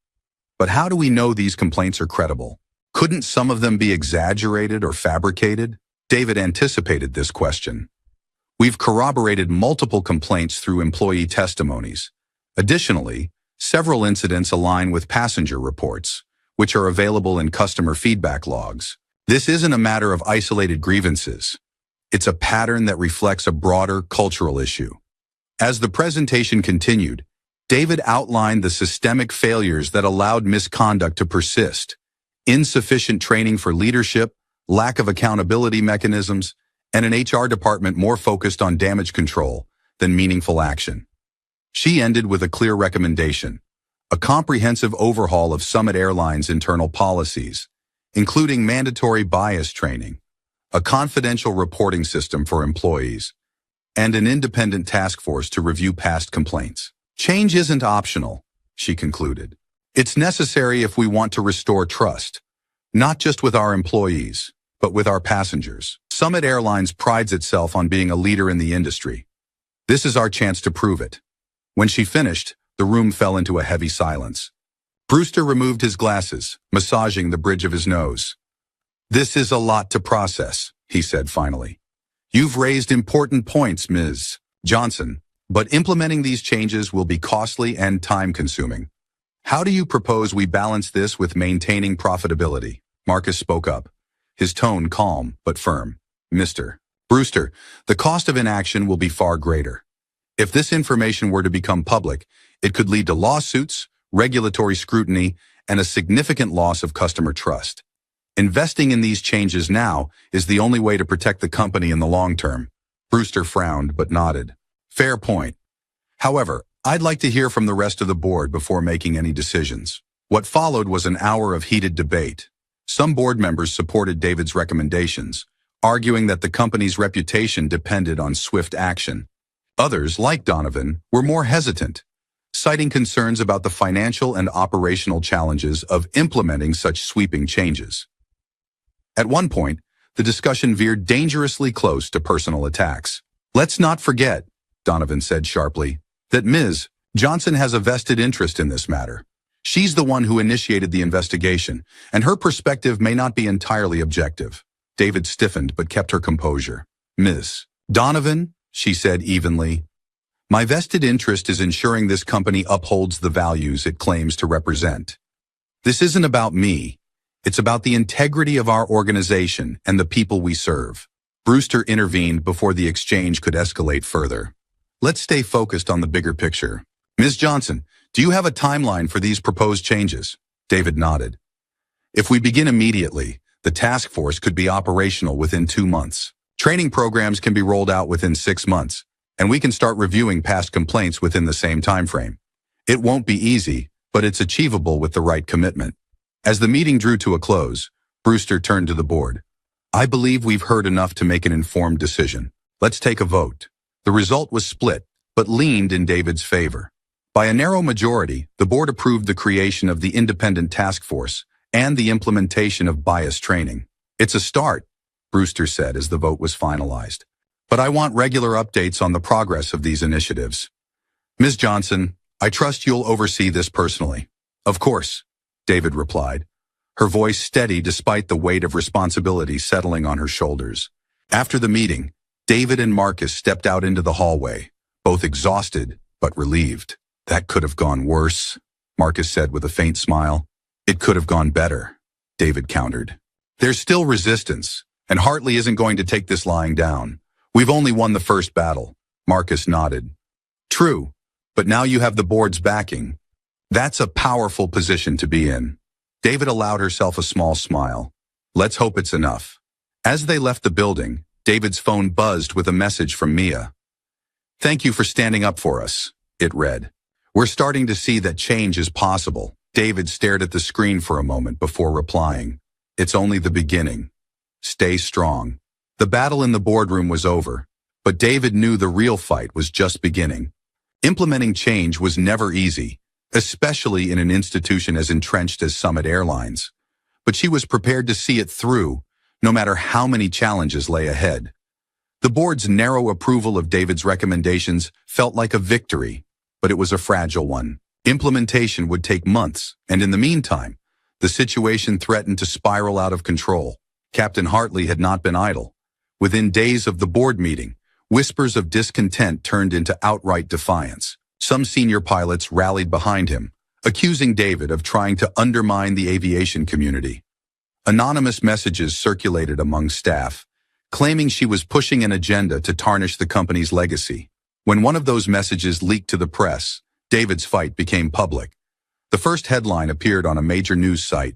But how do we know these complaints are credible? Couldn't some of them be exaggerated or fabricated? David anticipated this question. We've corroborated multiple complaints through employee testimonies. Additionally, several incidents align with passenger reports, which are available in customer feedback logs. This isn't a matter of isolated grievances. It's a pattern that reflects a broader cultural issue. As the presentation continued, David outlined the systemic failures that allowed misconduct to persist: insufficient training for leadership, lack of accountability mechanisms, and an HR department more focused on damage control than meaningful action. She ended with a clear recommendation: a comprehensive overhaul of Summit Airlines' internal policies, including mandatory bias training, a confidential reporting system for employees, and an independent task force to review past complaints. Change isn't optional, she concluded. It's necessary if we want to restore trust, not just with our employees, but with our passengers. Summit Airlines prides itself on being a leader in the industry. This is our chance to prove it. When she finished, the room fell into a heavy silence. Brewster removed his glasses, massaging the bridge of his nose. This is a lot to process, he said finally. You've raised important points, Ms. Johnson, but implementing these changes will be costly and time-consuming. How do you propose we balance this with maintaining profitability? Marcus spoke up, his tone calm but firm. Mr. Brewster, the cost of inaction will be far greater. If this information were to become public, it could lead to lawsuits, regulatory scrutiny, and a significant loss of customer trust. Investing in these changes now is the only way to protect the company in the long term. Brewster frowned but nodded. Fair point. However, I'd like to hear from the rest of the board before making any decisions. What followed was an hour of heated debate. Some board members supported David's recommendations, arguing that the company's reputation depended on swift action. Others, like Donovan, were more hesitant, citing concerns about the financial and operational challenges of implementing such sweeping changes. At one point, the discussion veered dangerously close to personal attacks. Let's not forget, Donovan said sharply, that Ms. Johnson has a vested interest in this matter. She's the one who initiated the investigation, and her perspective may not be entirely objective. David stiffened but kept her composure. Ms. Donovan, she said evenly, my vested interest is ensuring this company upholds the values it claims to represent. This isn't about me. It's about the integrity of our organization and the people we serve. Brewster intervened before the exchange could escalate further. Let's stay focused on the bigger picture. Ms. Johnson, do you have a timeline for these proposed changes? David nodded. If we begin immediately, the task force could be operational within 2 months. Training programs can be rolled out within 6 months, and we can start reviewing past complaints within the same time frame. It won't be easy, but it's achievable with the right commitment. As the meeting drew to a close, Brewster turned to the board. I believe we've heard enough to make an informed decision. Let's take a vote. The result was split, but leaned in David's favor. By a narrow majority, the board approved the creation of the independent task force and the implementation of bias training. It's a start, Brewster said as the vote was finalized. But I want regular updates on the progress of these initiatives. Ms. Johnson, I trust you'll oversee this personally. Of course, David replied, her voice steady despite the weight of responsibility settling on her shoulders. After the meeting, David and Marcus stepped out into the hallway, both exhausted but relieved. That could have gone worse, Marcus said with a faint smile. It could have gone better, David countered. There's still resistance, and Hartley isn't going to take this lying down. We've only won the first battle, Marcus nodded. True, but now you have the board's backing. That's a powerful position to be in. David allowed herself a small smile. Let's hope it's enough. As they left the building, David's phone buzzed with a message from Mia. Thank you for standing up for us, it read. We're starting to see that change is possible. David stared at the screen for a moment before replying. It's only the beginning. Stay strong. The battle in the boardroom was over, but David knew the real fight was just beginning. Implementing change was never easy, especially in an institution as entrenched as Summit Airlines. But she was prepared to see it through, no matter how many challenges lay ahead. The board's narrow approval of David's recommendations felt like a victory, but it was a fragile one. Implementation would take months, and in the meantime, the situation threatened to spiral out of control. Captain Hartley had not been idle. Within days of the board meeting, whispers of discontent turned into outright defiance. Some senior pilots rallied behind him, accusing David of trying to undermine the aviation community. Anonymous messages circulated among staff, claiming she was pushing an agenda to tarnish the company's legacy. When one of those messages leaked to the press, David's fight became public. The first headline appeared on a major news site.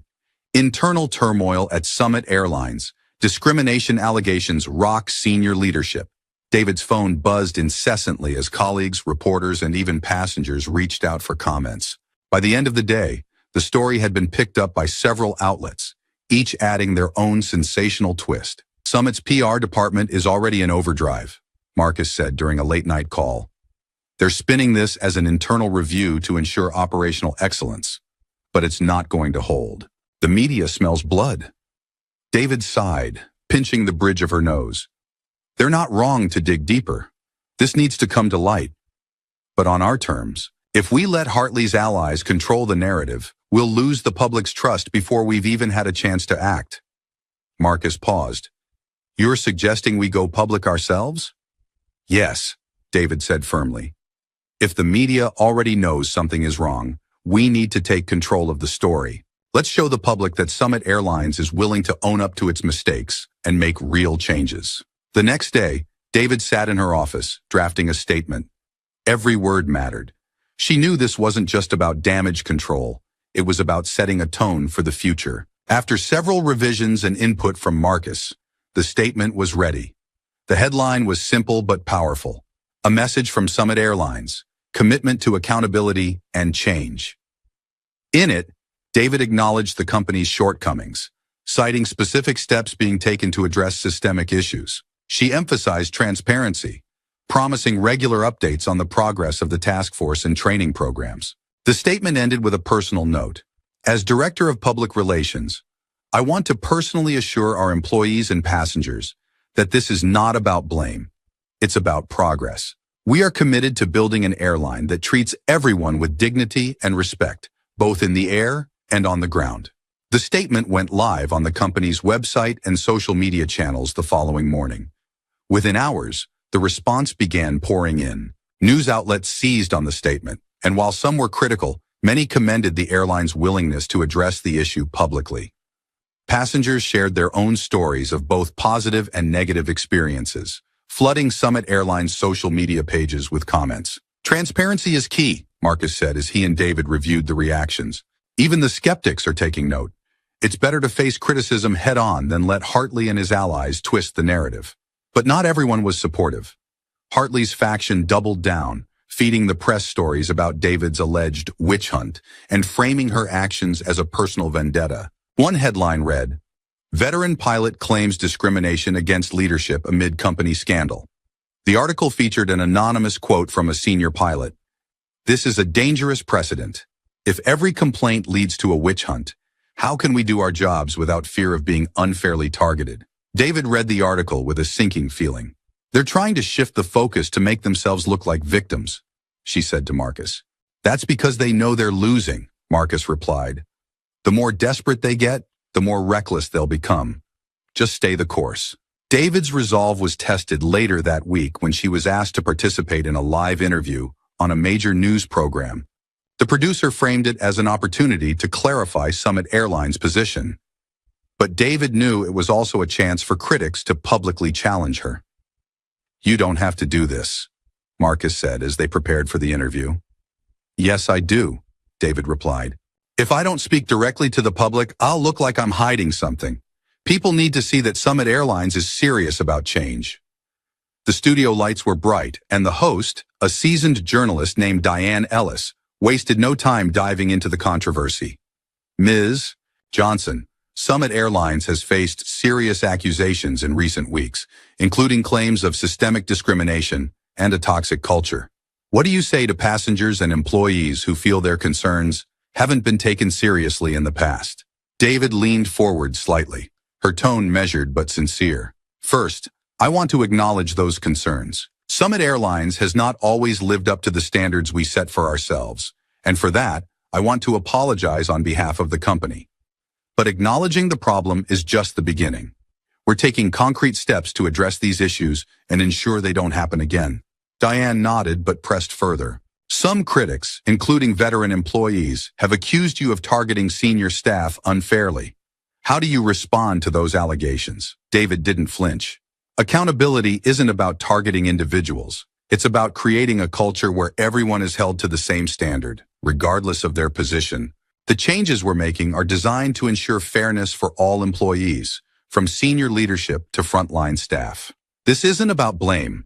Internal turmoil at Summit Airlines. Discrimination allegations rock senior leadership. David's phone buzzed incessantly as colleagues, reporters, and even passengers reached out for comments. By the end of the day, the story had been picked up by several outlets, each adding their own sensational twist. Summit's PR department is already in overdrive, Marcus said during a late-night call. They're spinning this as an internal review to ensure operational excellence, but it's not going to hold. The media smells blood. David sighed, pinching the bridge of her nose. They're not wrong to dig deeper. This needs to come to light. But on our terms, if we let Hartley's allies control the narrative, we'll lose the public's trust before we've even had a chance to act. Marcus paused. You're suggesting we go public ourselves? Yes, David said firmly. If the media already knows something is wrong, we need to take control of the story. Let's show the public that Summit Airlines is willing to own up to its mistakes and make real changes. The next day, David sat in her office, drafting a statement. Every word mattered. She knew this wasn't just about damage control. It was about setting a tone for the future. After several revisions and input from Marcus, the statement was ready. The headline was simple but powerful. A message from Summit Airlines. Commitment to accountability and change. In it, David acknowledged the company's shortcomings, citing specific steps being taken to address systemic issues. She emphasized transparency, promising regular updates on the progress of the task force and training programs. The statement ended with a personal note. As Director of Public Relations, I want to personally assure our employees and passengers that this is not about blame. It's about progress. We are committed to building an airline that treats everyone with dignity and respect, both in the air and on the ground. The statement went live on the company's website and social media channels the following morning. Within hours, the response began pouring in. News outlets seized on the statement, and while some were critical, many commended the airline's willingness to address the issue publicly. Passengers shared their own stories of both positive and negative experiences, flooding Summit Airlines' social media pages with comments. "Transparency is key," Marcus said as he and David reviewed the reactions. "Even the skeptics are taking note. It's better to face criticism head-on than let Hartley and his allies twist the narrative." But not everyone was supportive. Hartley's faction doubled down, feeding the press stories about David's alleged witch hunt and framing her actions as a personal vendetta. One headline read, "Veteran pilot claims discrimination against leadership amid company scandal." The article featured an anonymous quote from a senior pilot. "This is a dangerous precedent. If every complaint leads to a witch hunt, how can we do our jobs without fear of being unfairly targeted?" David read the article with a sinking feeling. "They're trying to shift the focus to make themselves look like victims," she said to Marcus. "That's because they know they're losing," Marcus replied. "The more desperate they get, the more reckless they'll become. Just stay the course." David's resolve was tested later that week when she was asked to participate in a live interview on a major news program. The producer framed it as an opportunity to clarify Summit Airlines' position. But David knew it was also a chance for critics to publicly challenge her. "You don't have to do this," Marcus said as they prepared for the interview. "Yes, I do," David replied. "If I don't speak directly to the public, I'll look like I'm hiding something. People need to see that Summit Airlines is serious about change." The studio lights were bright, and the host, a seasoned journalist named Diane Ellis, wasted no time diving into the controversy. "Ms. Johnson, Summit Airlines has faced serious accusations in recent weeks, including claims of systemic discrimination and a toxic culture. What do you say to passengers and employees who feel their concerns haven't been taken seriously in the past?" David leaned forward slightly, her tone measured but sincere. "First, I want to acknowledge those concerns. Summit Airlines has not always lived up to the standards we set for ourselves, and for that, I want to apologize on behalf of the company. But acknowledging the problem is just the beginning. We're taking concrete steps to address these issues and ensure they don't happen again." Diane nodded but pressed further. "Some critics, including veteran employees, have accused you of targeting senior staff unfairly. How do you respond to those allegations?" David didn't flinch. "Accountability isn't about targeting individuals. It's about creating a culture where everyone is held to the same standard, regardless of their position. The changes we're making are designed to ensure fairness for all employees, from senior leadership to frontline staff. This isn't about blame.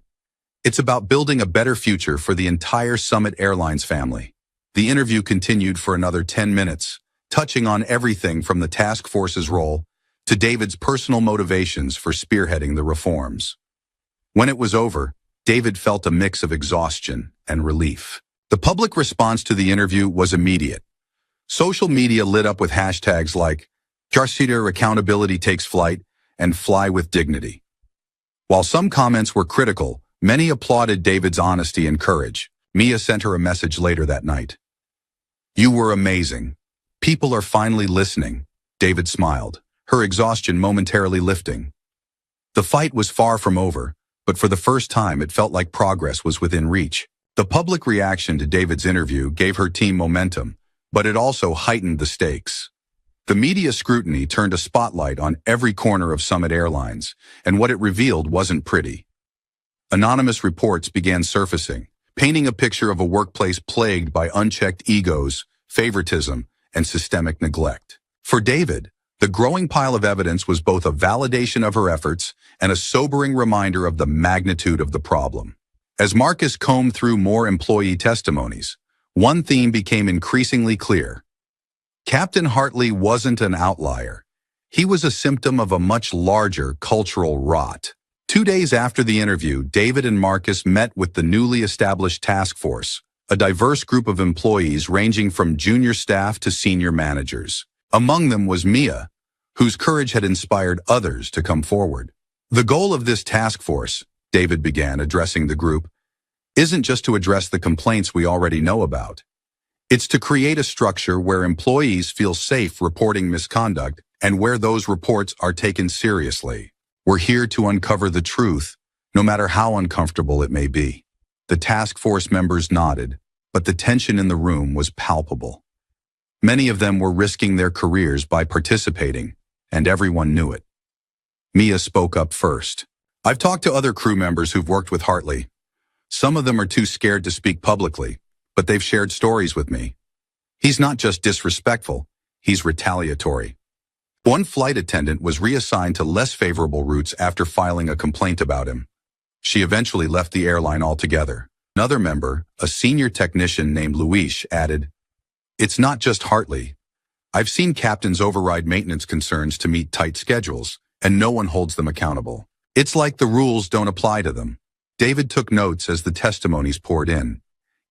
It's about building a better future for the entire Summit Airlines family." The interview continued for another 10 minutes, touching on everything from the task force's role to David's personal motivations for spearheading the reforms. When it was over, David felt a mix of exhaustion and relief. The public response to the interview was immediate. Social media lit up with hashtags like "Jarciter accountability takes flight" and "Fly with dignity." While some comments were critical, many applauded David's honesty and courage. Mia sent her a message later that night. "You were amazing. People are finally listening." David smiled, her exhaustion momentarily lifting. The fight was far from over, but for the first time it felt like progress was within reach. The public reaction to David's interview gave her team momentum, but it also heightened the stakes. The media scrutiny turned a spotlight on every corner of Summit Airlines, and what it revealed wasn't pretty. Anonymous reports began surfacing, painting a picture of a workplace plagued by unchecked egos, favoritism, and systemic neglect. For David, the growing pile of evidence was both a validation of her efforts and a sobering reminder of the magnitude of the problem. As Marcus combed through more employee testimonies, one theme became increasingly clear. Captain Hartley wasn't an outlier. He was a symptom of a much larger cultural rot. 2 days after the interview, David and Marcus met with the newly established task force, a diverse group of employees ranging from junior staff to senior managers. Among them was Mia, whose courage had inspired others to come forward. "The goal of this task force," David began, addressing the group, "isn't just to address the complaints we already know about. It's to create a structure where employees feel safe reporting misconduct and where those reports are taken seriously. We're here to uncover the truth, no matter how uncomfortable it may be." The task force members nodded, but the tension in the room was palpable. Many of them were risking their careers by participating, and everyone knew it. Mia spoke up first. I've talked to other crew members who've worked with Hartley. Some of them are too scared to speak publicly, but they've shared stories with me. He's not just disrespectful, he's retaliatory. One flight attendant was reassigned to less favorable routes after filing a complaint about him. She eventually left the airline altogether. Another member, a senior technician named Luis, added, "It's not just Hartley. I've seen captains override maintenance concerns to meet tight schedules, and no one holds them accountable. It's like the rules don't apply to them." David took notes as the testimonies poured in,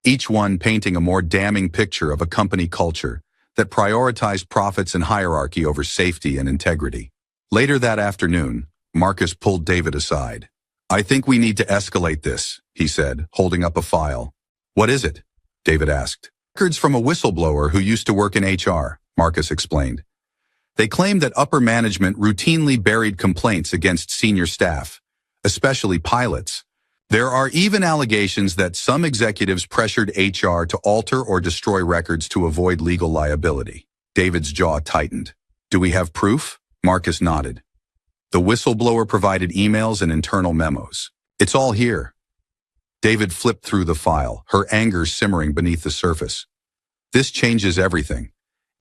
each one painting a more damning picture of a company culture that prioritized profits and hierarchy over safety and integrity. Later that afternoon, Marcus pulled David aside. "I think we need to escalate this," he said, holding up a file. "What is it?" David asked. "Records from a whistleblower who used to work in HR," Marcus explained. "They claim that upper management routinely buried complaints against senior staff, especially pilots. There are even allegations that some executives pressured HR to alter or destroy records to avoid legal liability." David's jaw tightened. "Do we have proof?" Marcus nodded. "The whistleblower provided emails and internal memos. It's all here." David flipped through the file, her anger simmering beneath the surface. "This changes everything.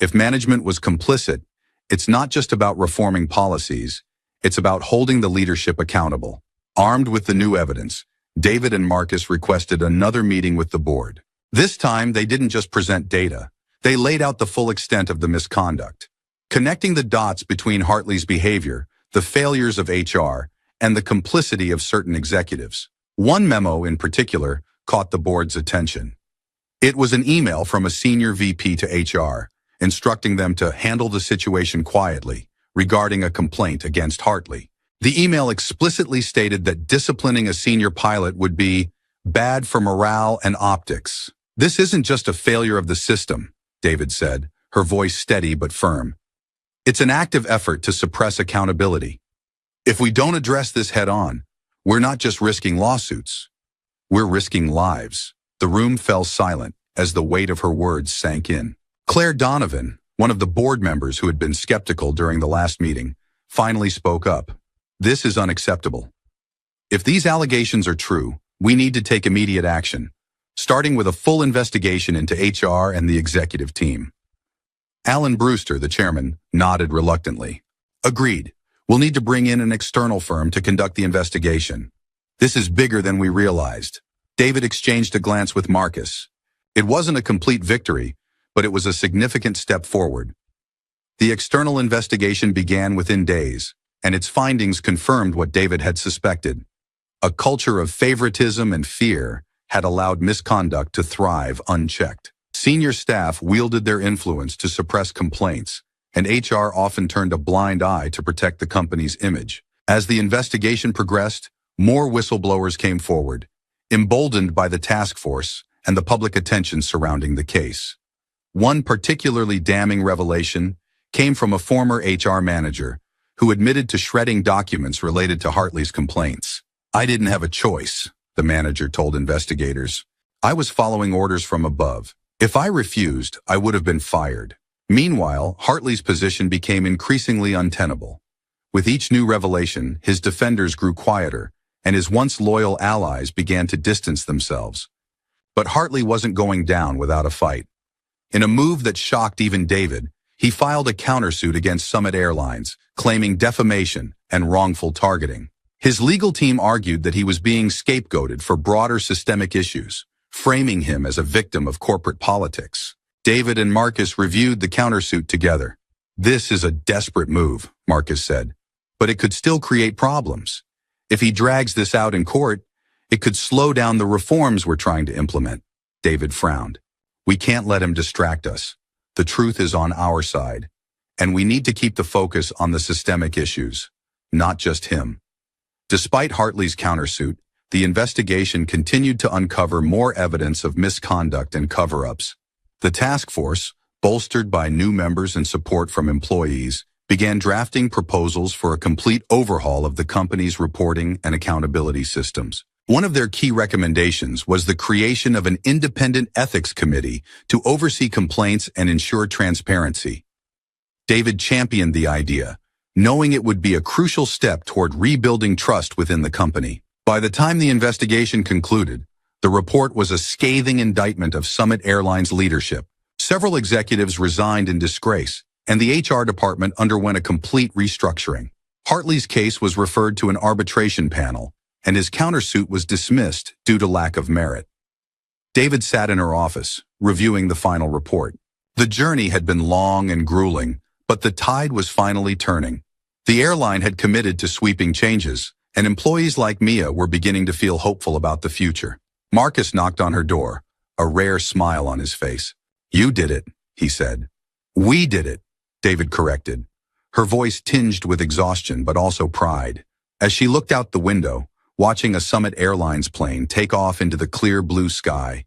If management was complicit, it's not just about reforming policies, it's about holding the leadership accountable." Armed with the new evidence, David and Marcus requested another meeting with the board. This time, they didn't just present data. They laid out the full extent of the misconduct, connecting the dots between Hartley's behavior, the failures of HR, and the complicity of certain executives. One memo in particular caught the board's attention. It was an email from a senior VP to HR, instructing them to handle the situation quietly regarding a complaint against Hartley. The email explicitly stated that disciplining a senior pilot would be bad for morale and optics. "This isn't just a failure of the system," David said, her voice steady but firm. "It's an active effort to suppress accountability. If we don't address this head-on, we're not just risking lawsuits. We're risking lives." The room fell silent as the weight of her words sank in. Claire Donovan, one of the board members who had been skeptical during the last meeting, finally spoke up. "This is unacceptable. If these allegations are true, we need to take immediate action, starting with a full investigation into HR and the executive team." Alan Brewster, the chairman, nodded reluctantly. "Agreed. We'll need to bring in an external firm to conduct the investigation. This is bigger than we realized." David exchanged a glance with Marcus. It wasn't a complete victory, but it was a significant step forward. The external investigation began within days, and its findings confirmed what David had suspected. A culture of favoritism and fear had allowed misconduct to thrive unchecked. Senior staff wielded their influence to suppress complaints, and HR often turned a blind eye to protect the company's image. As the investigation progressed, more whistleblowers came forward, emboldened by the task force and the public attention surrounding the case. One particularly damning revelation came from a former HR manager who admitted to shredding documents related to Hartley's complaints. "I didn't have a choice," the manager told investigators. "I was following orders from above. If I refused, I would have been fired." Meanwhile, Hartley's position became increasingly untenable. With each new revelation, his defenders grew quieter, and his once loyal allies began to distance themselves. But Hartley wasn't going down without a fight. In a move that shocked even David, he filed a countersuit against Summit Airlines, claiming defamation and wrongful targeting. His legal team argued that he was being scapegoated for broader systemic issues, framing him as a victim of corporate politics. David and Marcus reviewed the countersuit together. "This is a desperate move," Marcus said, "but it could still create problems. If he drags this out in court, it could slow down the reforms we're trying to implement." David frowned. "We can't let him distract us. The truth is on our side, and we need to keep the focus on the systemic issues, not just him." Despite Hartley's countersuit, the investigation continued to uncover more evidence of misconduct and cover-ups. The task force, bolstered by new members and support from employees, began drafting proposals for a complete overhaul of the company's reporting and accountability systems. One of their key recommendations was the creation of an independent ethics committee to oversee complaints and ensure transparency. David championed the idea, knowing it would be a crucial step toward rebuilding trust within the company. By the time the investigation concluded, the report was a scathing indictment of Summit Airlines leadership. Several executives resigned in disgrace, and the HR department underwent a complete restructuring. Hartley's case was referred to an arbitration panel, and his countersuit was dismissed due to lack of merit. David sat in her office, reviewing the final report. The journey had been long and grueling, but the tide was finally turning. The airline had committed to sweeping changes, and employees like Mia were beginning to feel hopeful about the future. Marcus knocked on her door, a rare smile on his face. "You did it," he said. "We did it," David corrected, her voice tinged with exhaustion but also pride. As she looked out the window, watching a Summit Airlines plane take off into the clear blue sky,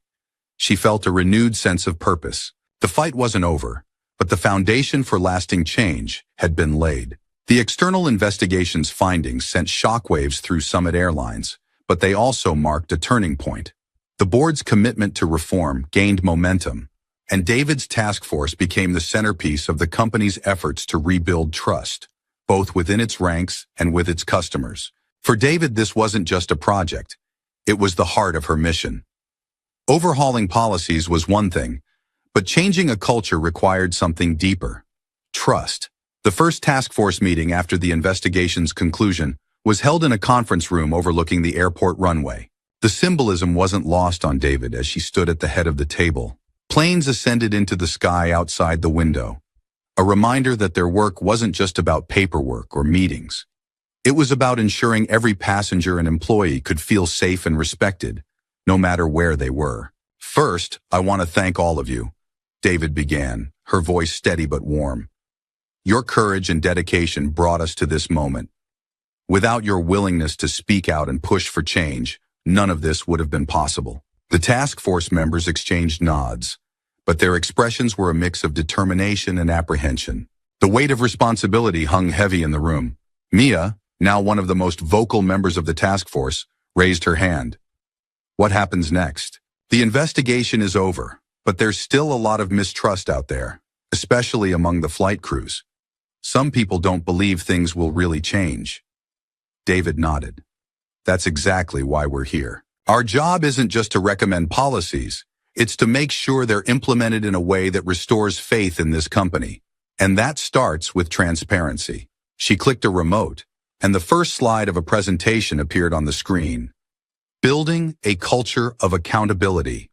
she felt a renewed sense of purpose. The fight wasn't over, but the foundation for lasting change had been laid. The external investigation's findings sent shockwaves through Summit Airlines, but they also marked a turning point. The board's commitment to reform gained momentum, and David's task force became the centerpiece of the company's efforts to rebuild trust, both within its ranks and with its customers. For David, this wasn't just a project. It was the heart of her mission. Overhauling policies was one thing, but changing a culture required something deeper: trust. The first task force meeting after the investigation's conclusion was held in a conference room overlooking the airport runway. The symbolism wasn't lost on David as she stood at the head of the table. Planes ascended into the sky outside the window, a reminder that their work wasn't just about paperwork or meetings. It was about ensuring every passenger and employee could feel safe and respected, no matter where they were. "First, I want to thank all of you," David began, her voice steady but warm. "Your courage and dedication brought us to this moment. Without your willingness to speak out and push for change, none of this would have been possible." The task force members exchanged nods, but their expressions were a mix of determination and apprehension. The weight of responsibility hung heavy in the room. Mia, now one of the most vocal members of the task force, raised her hand. "What happens next?" "The investigation is over, but there's still a lot of mistrust out there, especially among the flight crews. Some people don't believe things will really change." David nodded. "That's exactly why we're here. Our job isn't just to recommend policies, it's to make sure they're implemented in a way that restores faith in this company. And that starts with transparency." She clicked a remote, and the first slide of a presentation appeared on the screen. Building a culture of accountability.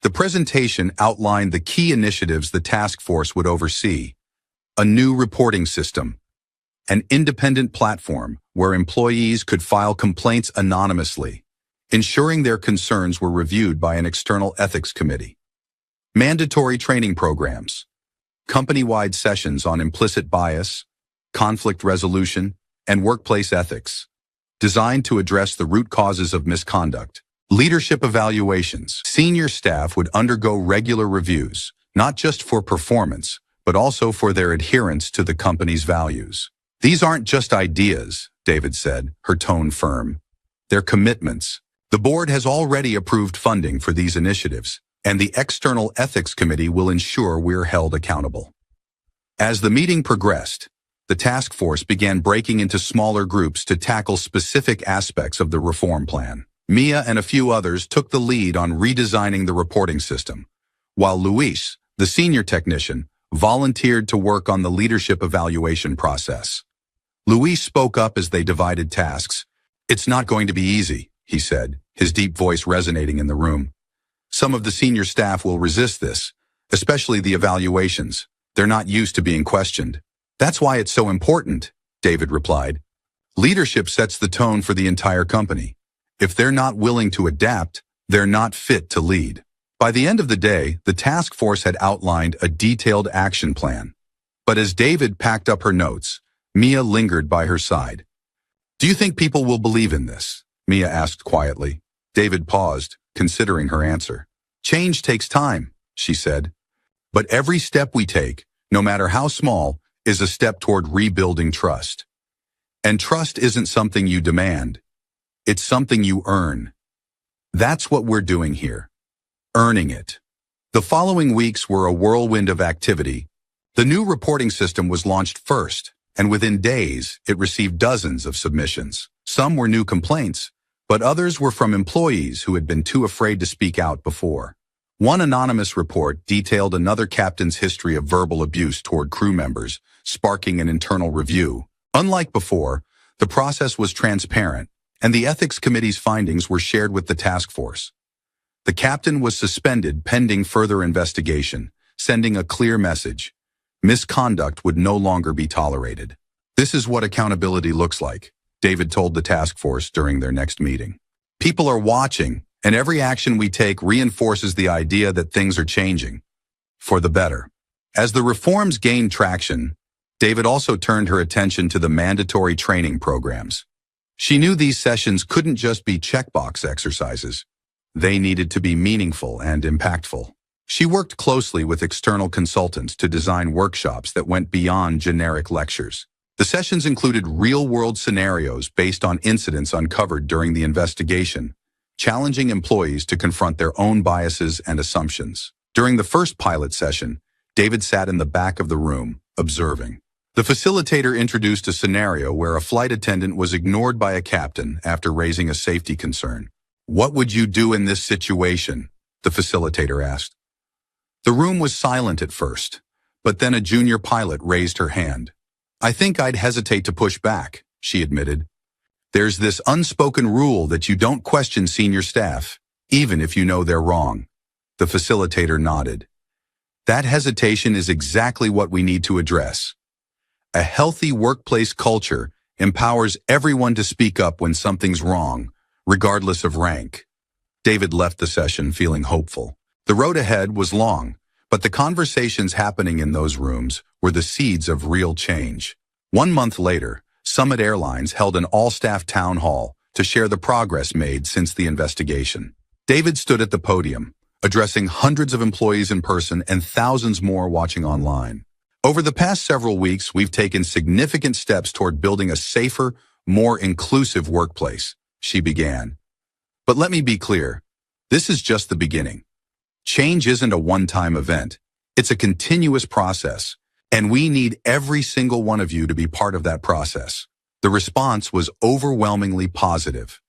The presentation outlined the key initiatives the task force would oversee: a new reporting system, an independent platform where employees could file complaints anonymously, ensuring their concerns were reviewed by an external ethics committee, mandatory training programs, company-wide sessions on implicit bias, conflict resolution, and workplace ethics, designed to address the root causes of misconduct. Leadership evaluations. Senior staff would undergo regular reviews, not just for performance, but also for their adherence to the company's values. "These aren't just ideas," David said, her tone firm. "They're commitments. The board has already approved funding for these initiatives, and the External Ethics Committee will ensure we're held accountable." As the meeting progressed, the task force began breaking into smaller groups to tackle specific aspects of the reform plan. Mia and a few others took the lead on redesigning the reporting system, while Luis, the senior technician, volunteered to work on the leadership evaluation process. Luis spoke up as they divided tasks. "It's not going to be easy," he said, his deep voice resonating in the room. "Some of the senior staff will resist this, especially the evaluations. They're not used to being questioned." "That's why it's so important," David replied. "Leadership sets the tone for the entire company. If they're not willing to adapt, they're not fit to lead." By the end of the day, the task force had outlined a detailed action plan. But as David packed up her notes, Mia lingered by her side. "Do you think people will believe in this?" Mia asked quietly. David paused, considering her answer. "Change takes time," she said. "But every step we take, no matter how small, is a step toward rebuilding trust. And trust isn't something you demand. It's something you earn. That's what we're doing here. Earning it." The following weeks were a whirlwind of activity. The new reporting system was launched first, and within days, it received dozens of submissions. Some were new complaints, but others were from employees who had been too afraid to speak out before. One anonymous report detailed another captain's history of verbal abuse toward crew members, sparking an internal review. Unlike before, the process was transparent, and the ethics committee's findings were shared with the task force. The captain was suspended pending further investigation, sending a clear message. Misconduct would no longer be tolerated. This is what accountability looks like, David told the task force during their next meeting. People are watching, and every action we take reinforces the idea that things are changing. For the better. As the reforms gained traction, David also turned her attention to the mandatory training programs. She knew these sessions couldn't just be checkbox exercises. They needed to be meaningful and impactful. She worked closely with external consultants to design workshops that went beyond generic lectures. The sessions included real-world scenarios based on incidents uncovered during the investigation, challenging employees to confront their own biases and assumptions. During the first pilot session, David sat in the back of the room, observing. The facilitator introduced a scenario where a flight attendant was ignored by a captain after raising a safety concern. "What would you do in this situation?" the facilitator asked. The room was silent at first, but then a junior pilot raised her hand. "I think I'd hesitate to push back," she admitted. "There's this unspoken rule that you don't question senior staff, even if you know they're wrong." The facilitator nodded. "That hesitation is exactly what we need to address. A healthy workplace culture empowers everyone to speak up when something's wrong, regardless of rank." David left the session feeling hopeful. The road ahead was long, but the conversations happening in those rooms were the seeds of real change. 1 month later, Summit Airlines held an all-staff town hall to share the progress made since the investigation. David stood at the podium, addressing hundreds of employees in person and thousands more watching online. "Over the past several weeks, we've taken significant steps toward building a safer, more inclusive workplace," she began. "But let me be clear, this is just the beginning. Change isn't a one-time event. It's a continuous process, and we need every single one of you to be part of that process." The response was overwhelmingly positive.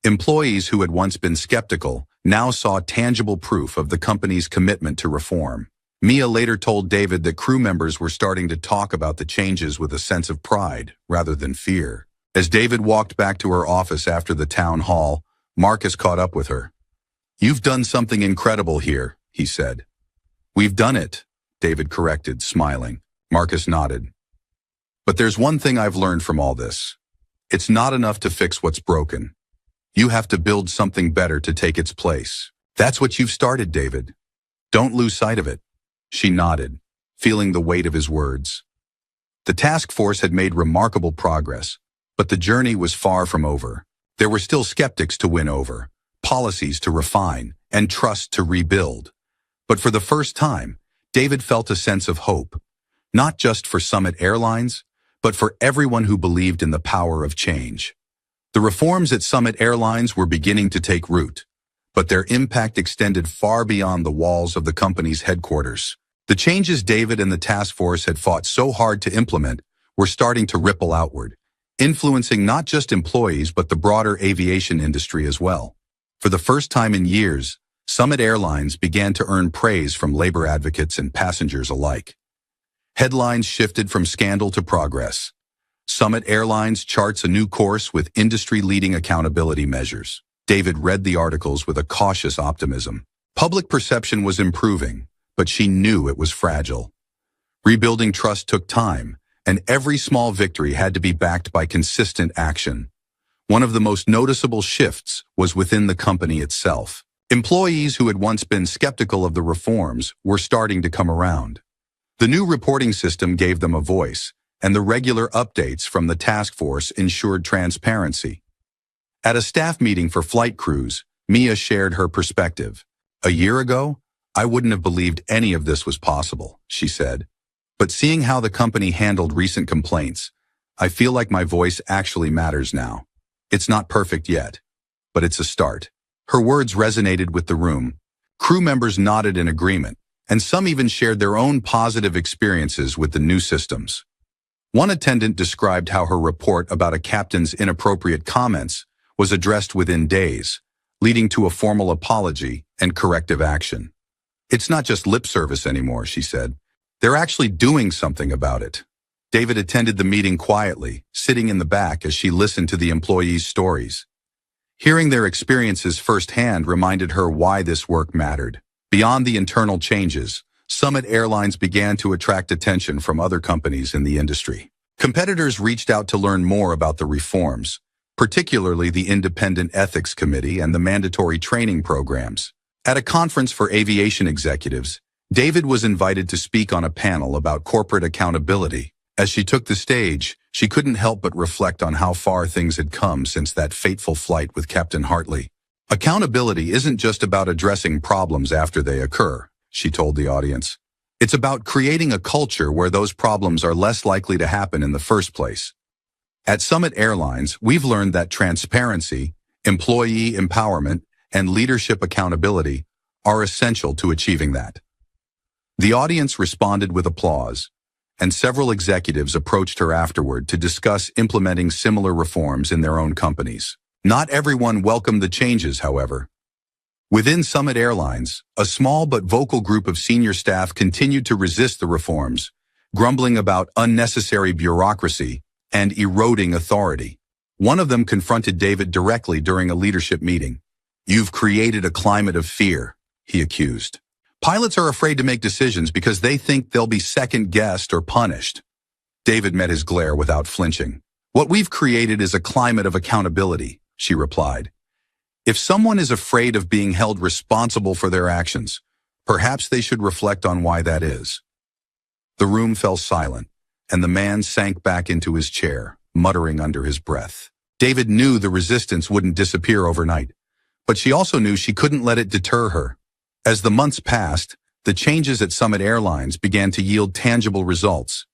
Employees who had once been skeptical now saw tangible proof of the company's commitment to reform. Mia later told David that crew members were starting to talk about the changes with a sense of pride rather than fear. As David walked back to her office after the town hall, Marcus caught up with her. "You've done something incredible here," he said. "We've done it," David corrected, smiling. Marcus nodded. "But there's one thing I've learned from all this. It's not enough to fix what's broken. You have to build something better to take its place. That's what you've started, David. Don't lose sight of it." She nodded, feeling the weight of his words. The task force had made remarkable progress, but the journey was far from over. There were still skeptics to win over, policies to refine, and trust to rebuild. But for the first time, David felt a sense of hope, not just for Summit Airlines, but for everyone who believed in the power of change. The reforms at Summit Airlines were beginning to take root, but their impact extended far beyond the walls of the company's headquarters. The changes David and the task force had fought so hard to implement were starting to ripple outward, influencing not just employees but the broader aviation industry as well. For the first time in years, Summit Airlines began to earn praise from labor advocates and passengers alike. Headlines shifted from scandal to progress. Summit Airlines charts a new course with industry-leading accountability measures. David read the articles with a cautious optimism. Public perception was improving, but she knew it was fragile. Rebuilding trust took time, and every small victory had to be backed by consistent action. One of the most noticeable shifts was within the company itself. Employees who had once been skeptical of the reforms were starting to come around. The new reporting system gave them a voice, and the regular updates from the task force ensured transparency. At a staff meeting for flight crews, Mia shared her perspective. "A year ago, I wouldn't have believed any of this was possible," she said. "But seeing how the company handled recent complaints, I feel like my voice actually matters now. It's not perfect yet, but it's a start." Her words resonated with the room. Crew members nodded in agreement, and some even shared their own positive experiences with the new systems. One attendant described how her report about a captain's inappropriate comments was addressed within days, leading to a formal apology and corrective action. "It's not just lip service anymore," she said. "They're actually doing something about it." David attended the meeting quietly, sitting in the back as she listened to the employees' stories. Hearing their experiences firsthand reminded her why this work mattered. Beyond the internal changes, Summit Airlines began to attract attention from other companies in the industry. Competitors reached out to learn more about the reforms, particularly the Independent Ethics Committee and the mandatory training programs. At a conference for aviation executives, David was invited to speak on a panel about corporate accountability. As she took the stage, she couldn't help but reflect on how far things had come since that fateful flight with Captain Hartley. "Accountability isn't just about addressing problems after they occur," she told the audience. "It's about creating a culture where those problems are less likely to happen in the first place." At Summit Airlines, we've learned that transparency, employee empowerment, and leadership accountability are essential to achieving that. The audience responded with applause, and several executives approached her afterward to discuss implementing similar reforms in their own companies. Not everyone welcomed the changes, however. Within Summit Airlines, a small but vocal group of senior staff continued to resist the reforms, grumbling about unnecessary bureaucracy and eroding authority. One of them confronted David directly during a leadership meeting. "You've created a climate of fear," he accused. "Pilots are afraid to make decisions because they think they'll be second-guessed or punished." David met his glare without flinching. "What we've created is a climate of accountability," she replied. "If someone is afraid of being held responsible for their actions, perhaps they should reflect on why that is." The room fell silent, and the man sank back into his chair, muttering under his breath. David knew the resistance wouldn't disappear overnight, but she also knew she couldn't let it deter her. As the months passed, the changes at Summit Airlines began to yield tangible results.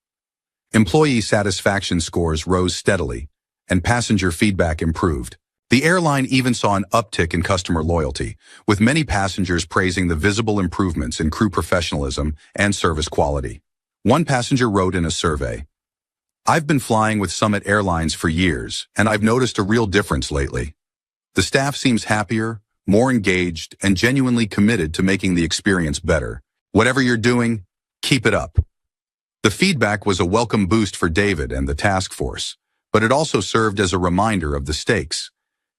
Employee satisfaction scores rose steadily, and passenger feedback improved. The airline even saw an uptick in customer loyalty, with many passengers praising the visible improvements in crew professionalism and service quality. One passenger wrote in a survey, "I've been flying with Summit Airlines for years, and I've noticed a real difference lately. The staff seems happier, more engaged, and genuinely committed to making the experience better. Whatever you're doing, keep it up." The feedback was a welcome boost for David and the task force, but it also served as a reminder of the stakes.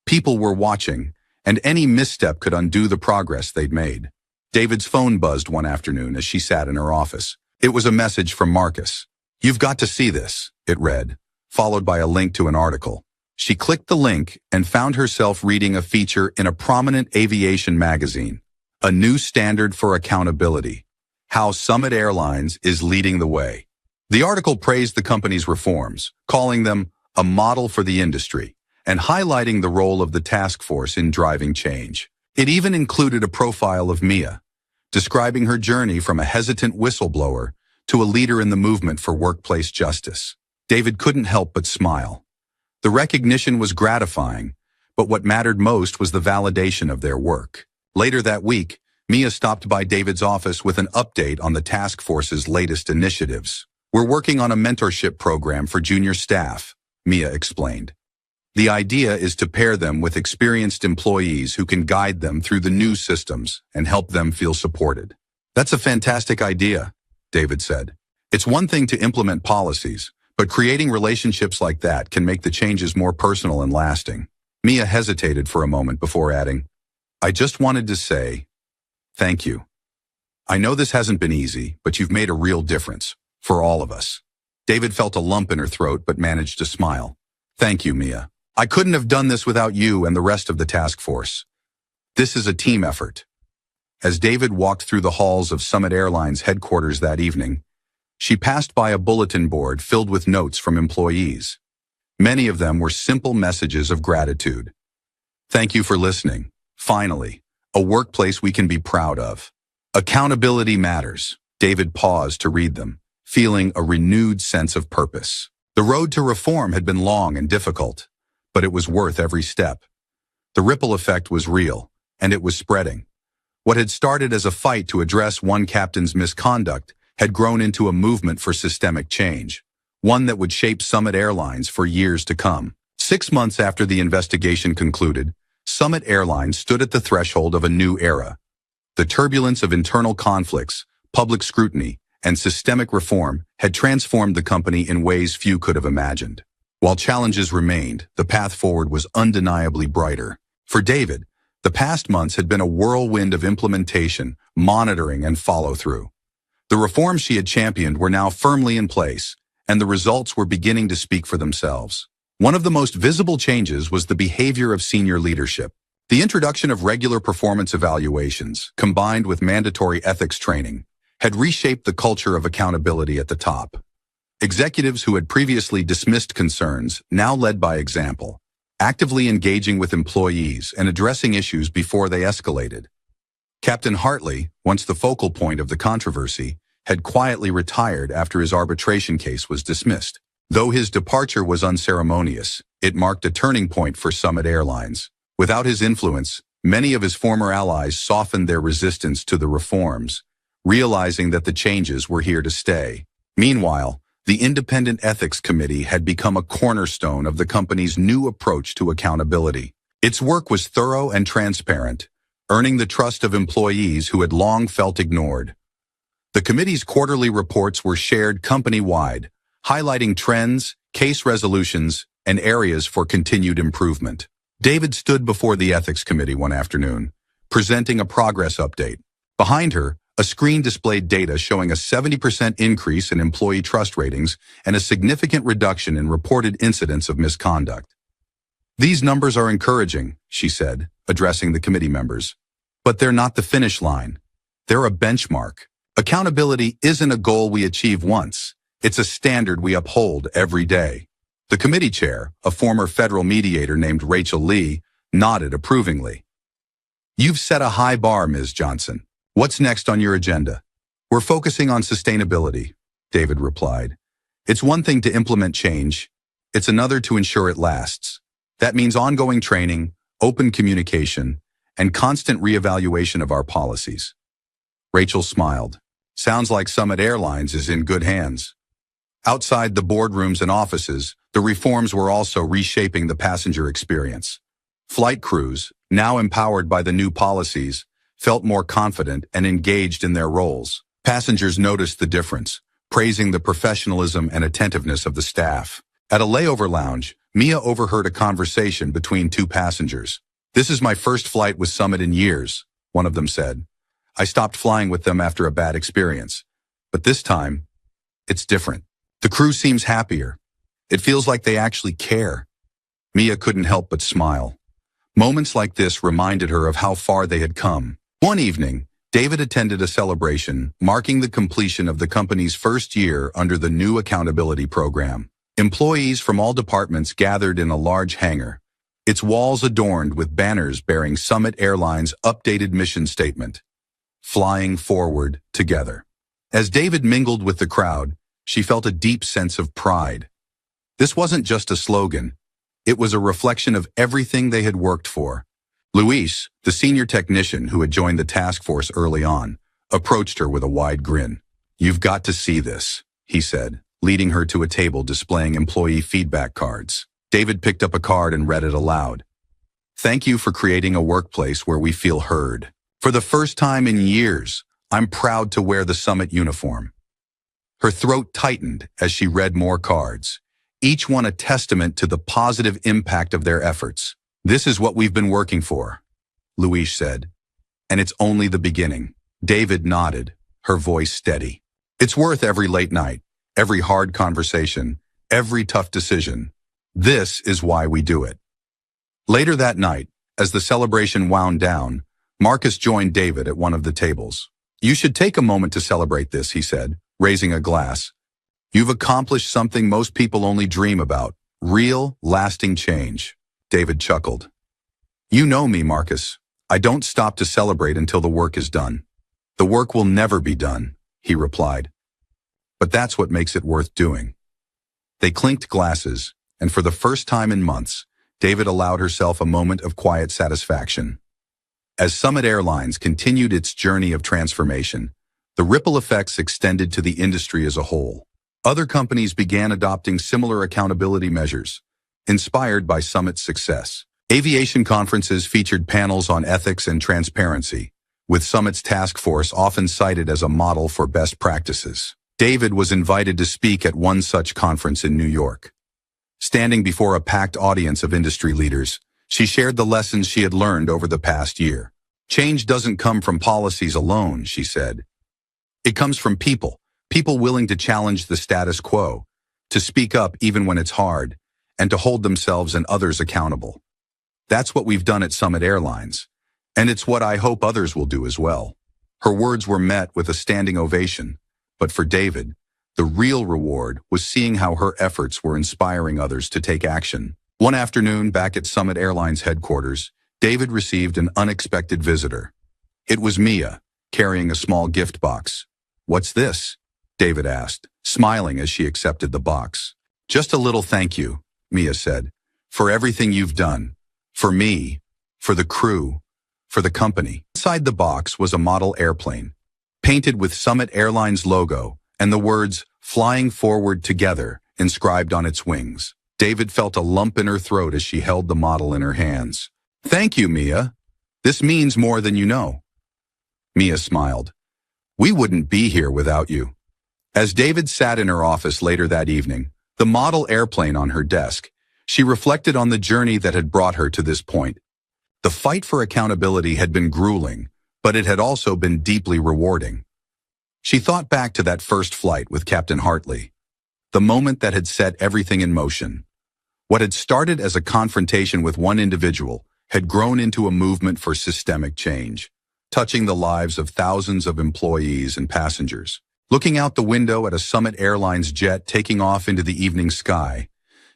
People were watching, and any misstep could undo the progress they'd made. David's phone buzzed one afternoon as she sat in her office. It was a message from Marcus. "You've got to see this," it read, followed by a link to an article. She clicked the link and found herself reading a feature in a prominent aviation magazine. "A New Standard for Accountability: How Summit Airlines is Leading the Way." The article praised the company's reforms, calling them a model for the industry, and highlighting the role of the task force in driving change. It even included a profile of Mia, describing her journey from a hesitant whistleblower to a leader in the movement for workplace justice. David couldn't help but smile. The recognition was gratifying, but what mattered most was the validation of their work. Later that week, Mia stopped by David's office with an update on the task force's latest initiatives. "We're working on a mentorship program for junior staff," Mia explained. "The idea is to pair them with experienced employees who can guide them through the new systems and help them feel supported." "That's a fantastic idea," David said. "It's one thing to implement policies, but creating relationships like that can make the changes more personal and lasting." Mia hesitated for a moment before adding, "I just wanted to say, thank you. I know this hasn't been easy, but you've made a real difference, for all of us." David felt a lump in her throat but managed to smile. "Thank you, Mia. I couldn't have done this without you and the rest of the task force. This is a team effort." As David walked through the halls of Summit Airlines headquarters that evening, she passed by a bulletin board filled with notes from employees. Many of them were simple messages of gratitude. "Thank you for listening. Finally, a workplace we can be proud of. Accountability matters." David paused to read them, feeling a renewed sense of purpose. The road to reform had been long and difficult, but it was worth every step. The ripple effect was real, and it was spreading. What had started as a fight to address one captain's misconduct had grown into a movement for systemic change. one that would shape Summit Airlines for years to come. 6 months after the investigation concluded, Summit Airlines stood at the threshold of a new era. The turbulence of internal conflicts, public scrutiny, and systemic reform had transformed the company in ways few could have imagined. While challenges remained, the path forward was undeniably brighter. For David, the past months had been a whirlwind of implementation, monitoring, and follow-through. The reforms she had championed were now firmly in place, and the results were beginning to speak for themselves. One of the most visible changes was the behavior of senior leadership. The introduction of regular performance evaluations, combined with mandatory ethics training, had reshaped the culture of accountability at the top. Executives who had previously dismissed concerns now led by example, actively engaging with employees and addressing issues before they escalated. Captain Hartley, once the focal point of the controversy, had quietly retired after his arbitration case was dismissed. Though his departure was unceremonious, it marked a turning point for Summit Airlines. Without his influence, many of his former allies softened their resistance to the reforms, realizing that the changes were here to stay. Meanwhile, the Independent Ethics Committee had become a cornerstone of the company's new approach to accountability. Its work was thorough and transparent, earning the trust of employees who had long felt ignored. The committee's quarterly reports were shared company-wide, highlighting trends, case resolutions, and areas for continued improvement. David stood before the Ethics Committee one afternoon, presenting a progress update. Behind her, a screen displayed data showing a 70% increase in employee trust ratings and a significant reduction in reported incidents of misconduct. "These numbers are encouraging," she said, addressing the committee members. "But they're not the finish line. They're a benchmark. Accountability isn't a goal we achieve once. It's a standard we uphold every day." The committee chair, a former federal mediator named Rachel Lee, nodded approvingly. "You've set a high bar, Ms. Johnson. What's next on your agenda?" "We're focusing on sustainability," David replied. "It's one thing to implement change. It's another to ensure it lasts. That means ongoing training, open communication, and constant reevaluation of our policies." Rachel smiled. "Sounds like Summit Airlines is in good hands." Outside the boardrooms and offices, the reforms were also reshaping the passenger experience. Flight crews, now empowered by the new policies, felt more confident and engaged in their roles. Passengers noticed the difference, praising the professionalism and attentiveness of the staff. At a layover lounge, Mia overheard a conversation between two passengers. "This is my first flight with Summit in years," one of them said. "I stopped flying with them after a bad experience. But this time, it's different. The crew seems happier. It feels like they actually care." Mia couldn't help but smile. Moments like this reminded her of how far they had come. One evening, David attended a celebration marking the completion of the company's first year under the new accountability program. Employees from all departments gathered in a large hangar, its walls adorned with banners bearing Summit Airlines' updated mission statement, "Flying Forward Together." As David mingled with the crowd, she felt a deep sense of pride. This wasn't just a slogan. It was a reflection of everything they had worked for. Luis, the senior technician who had joined the task force early on, approached her with a wide grin. "You've got to see this," he said, leading her to a table displaying employee feedback cards. David picked up a card and read it aloud. "Thank you for creating a workplace where we feel heard. For the first time in years, I'm proud to wear the Summit uniform." Her throat tightened as she read more cards, each one a testament to the positive impact of their efforts. "This is what we've been working for," Luis said. "And it's only the beginning." David nodded, her voice steady. "It's worth every late night, every hard conversation, every tough decision. This is why we do it." Later that night, as the celebration wound down, Marcus joined David at one of the tables. "You should take a moment to celebrate this," he said, raising a glass. "You've accomplished something most people only dream about, real, lasting change." David chuckled. "You know me, Marcus. I don't stop to celebrate until the work is done." "The work will never be done," he replied. "But that's what makes it worth doing." They clinked glasses, and for the first time in months, David allowed herself a moment of quiet satisfaction. As Summit Airlines continued its journey of transformation, the ripple effects extended to the industry as a whole. Other companies began adopting similar accountability measures, inspired by Summit's success. Aviation conferences featured panels on ethics and transparency, with Summit's task force often cited as a model for best practices. David was invited to speak at one such conference in New York. Standing before a packed audience of industry leaders, she shared the lessons she had learned over the past year. Change doesn't come from policies alone, she said. It comes from people willing to challenge the status quo, to speak up even when it's hard, and to hold themselves and others accountable. That's what we've done at Summit Airlines, and it's what I hope others will do as well. Her words were met with a standing ovation, but for David, the real reward was seeing how her efforts were inspiring others to take action. One afternoon, back at Summit Airlines headquarters, David received an unexpected visitor. It was Mia, carrying a small gift box. "What's this?" David asked, smiling as she accepted the box. "Just a little thank you," Mia said, "for everything you've done. For me, for the crew, for the company." Inside the box was a model airplane, painted with Summit Airlines logo and the words "Flying Forward Together" inscribed on its wings. David felt a lump in her throat as she held the model in her hands. "Thank you, Mia. This means more than you know." Mia smiled. "We wouldn't be here without you." As David sat in her office later that evening, the model airplane on her desk, she reflected on the journey that had brought her to this point. The fight for accountability had been grueling, but it had also been deeply rewarding. She thought back to that first flight with Captain Hartley, the moment that had set everything in motion. What had started as a confrontation with one individual had grown into a movement for systemic change, touching the lives of thousands of employees and passengers. Looking out the window at a Summit Airlines jet taking off into the evening sky,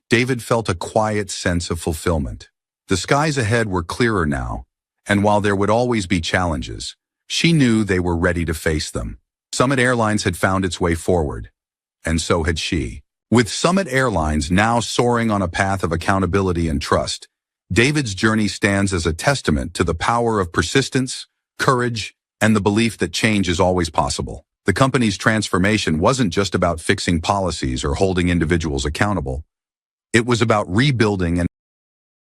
David felt a quiet sense of fulfillment. The skies ahead were clearer now, and while there would always be challenges, she knew they were ready to face them. Summit Airlines had found its way forward, and so had she. With Summit Airlines now soaring on a path of accountability and trust, David's journey stands as a testament to the power of persistence, courage, and the belief that change is always possible. The company's transformation wasn't just about fixing policies or holding individuals accountable. It was about rebuilding and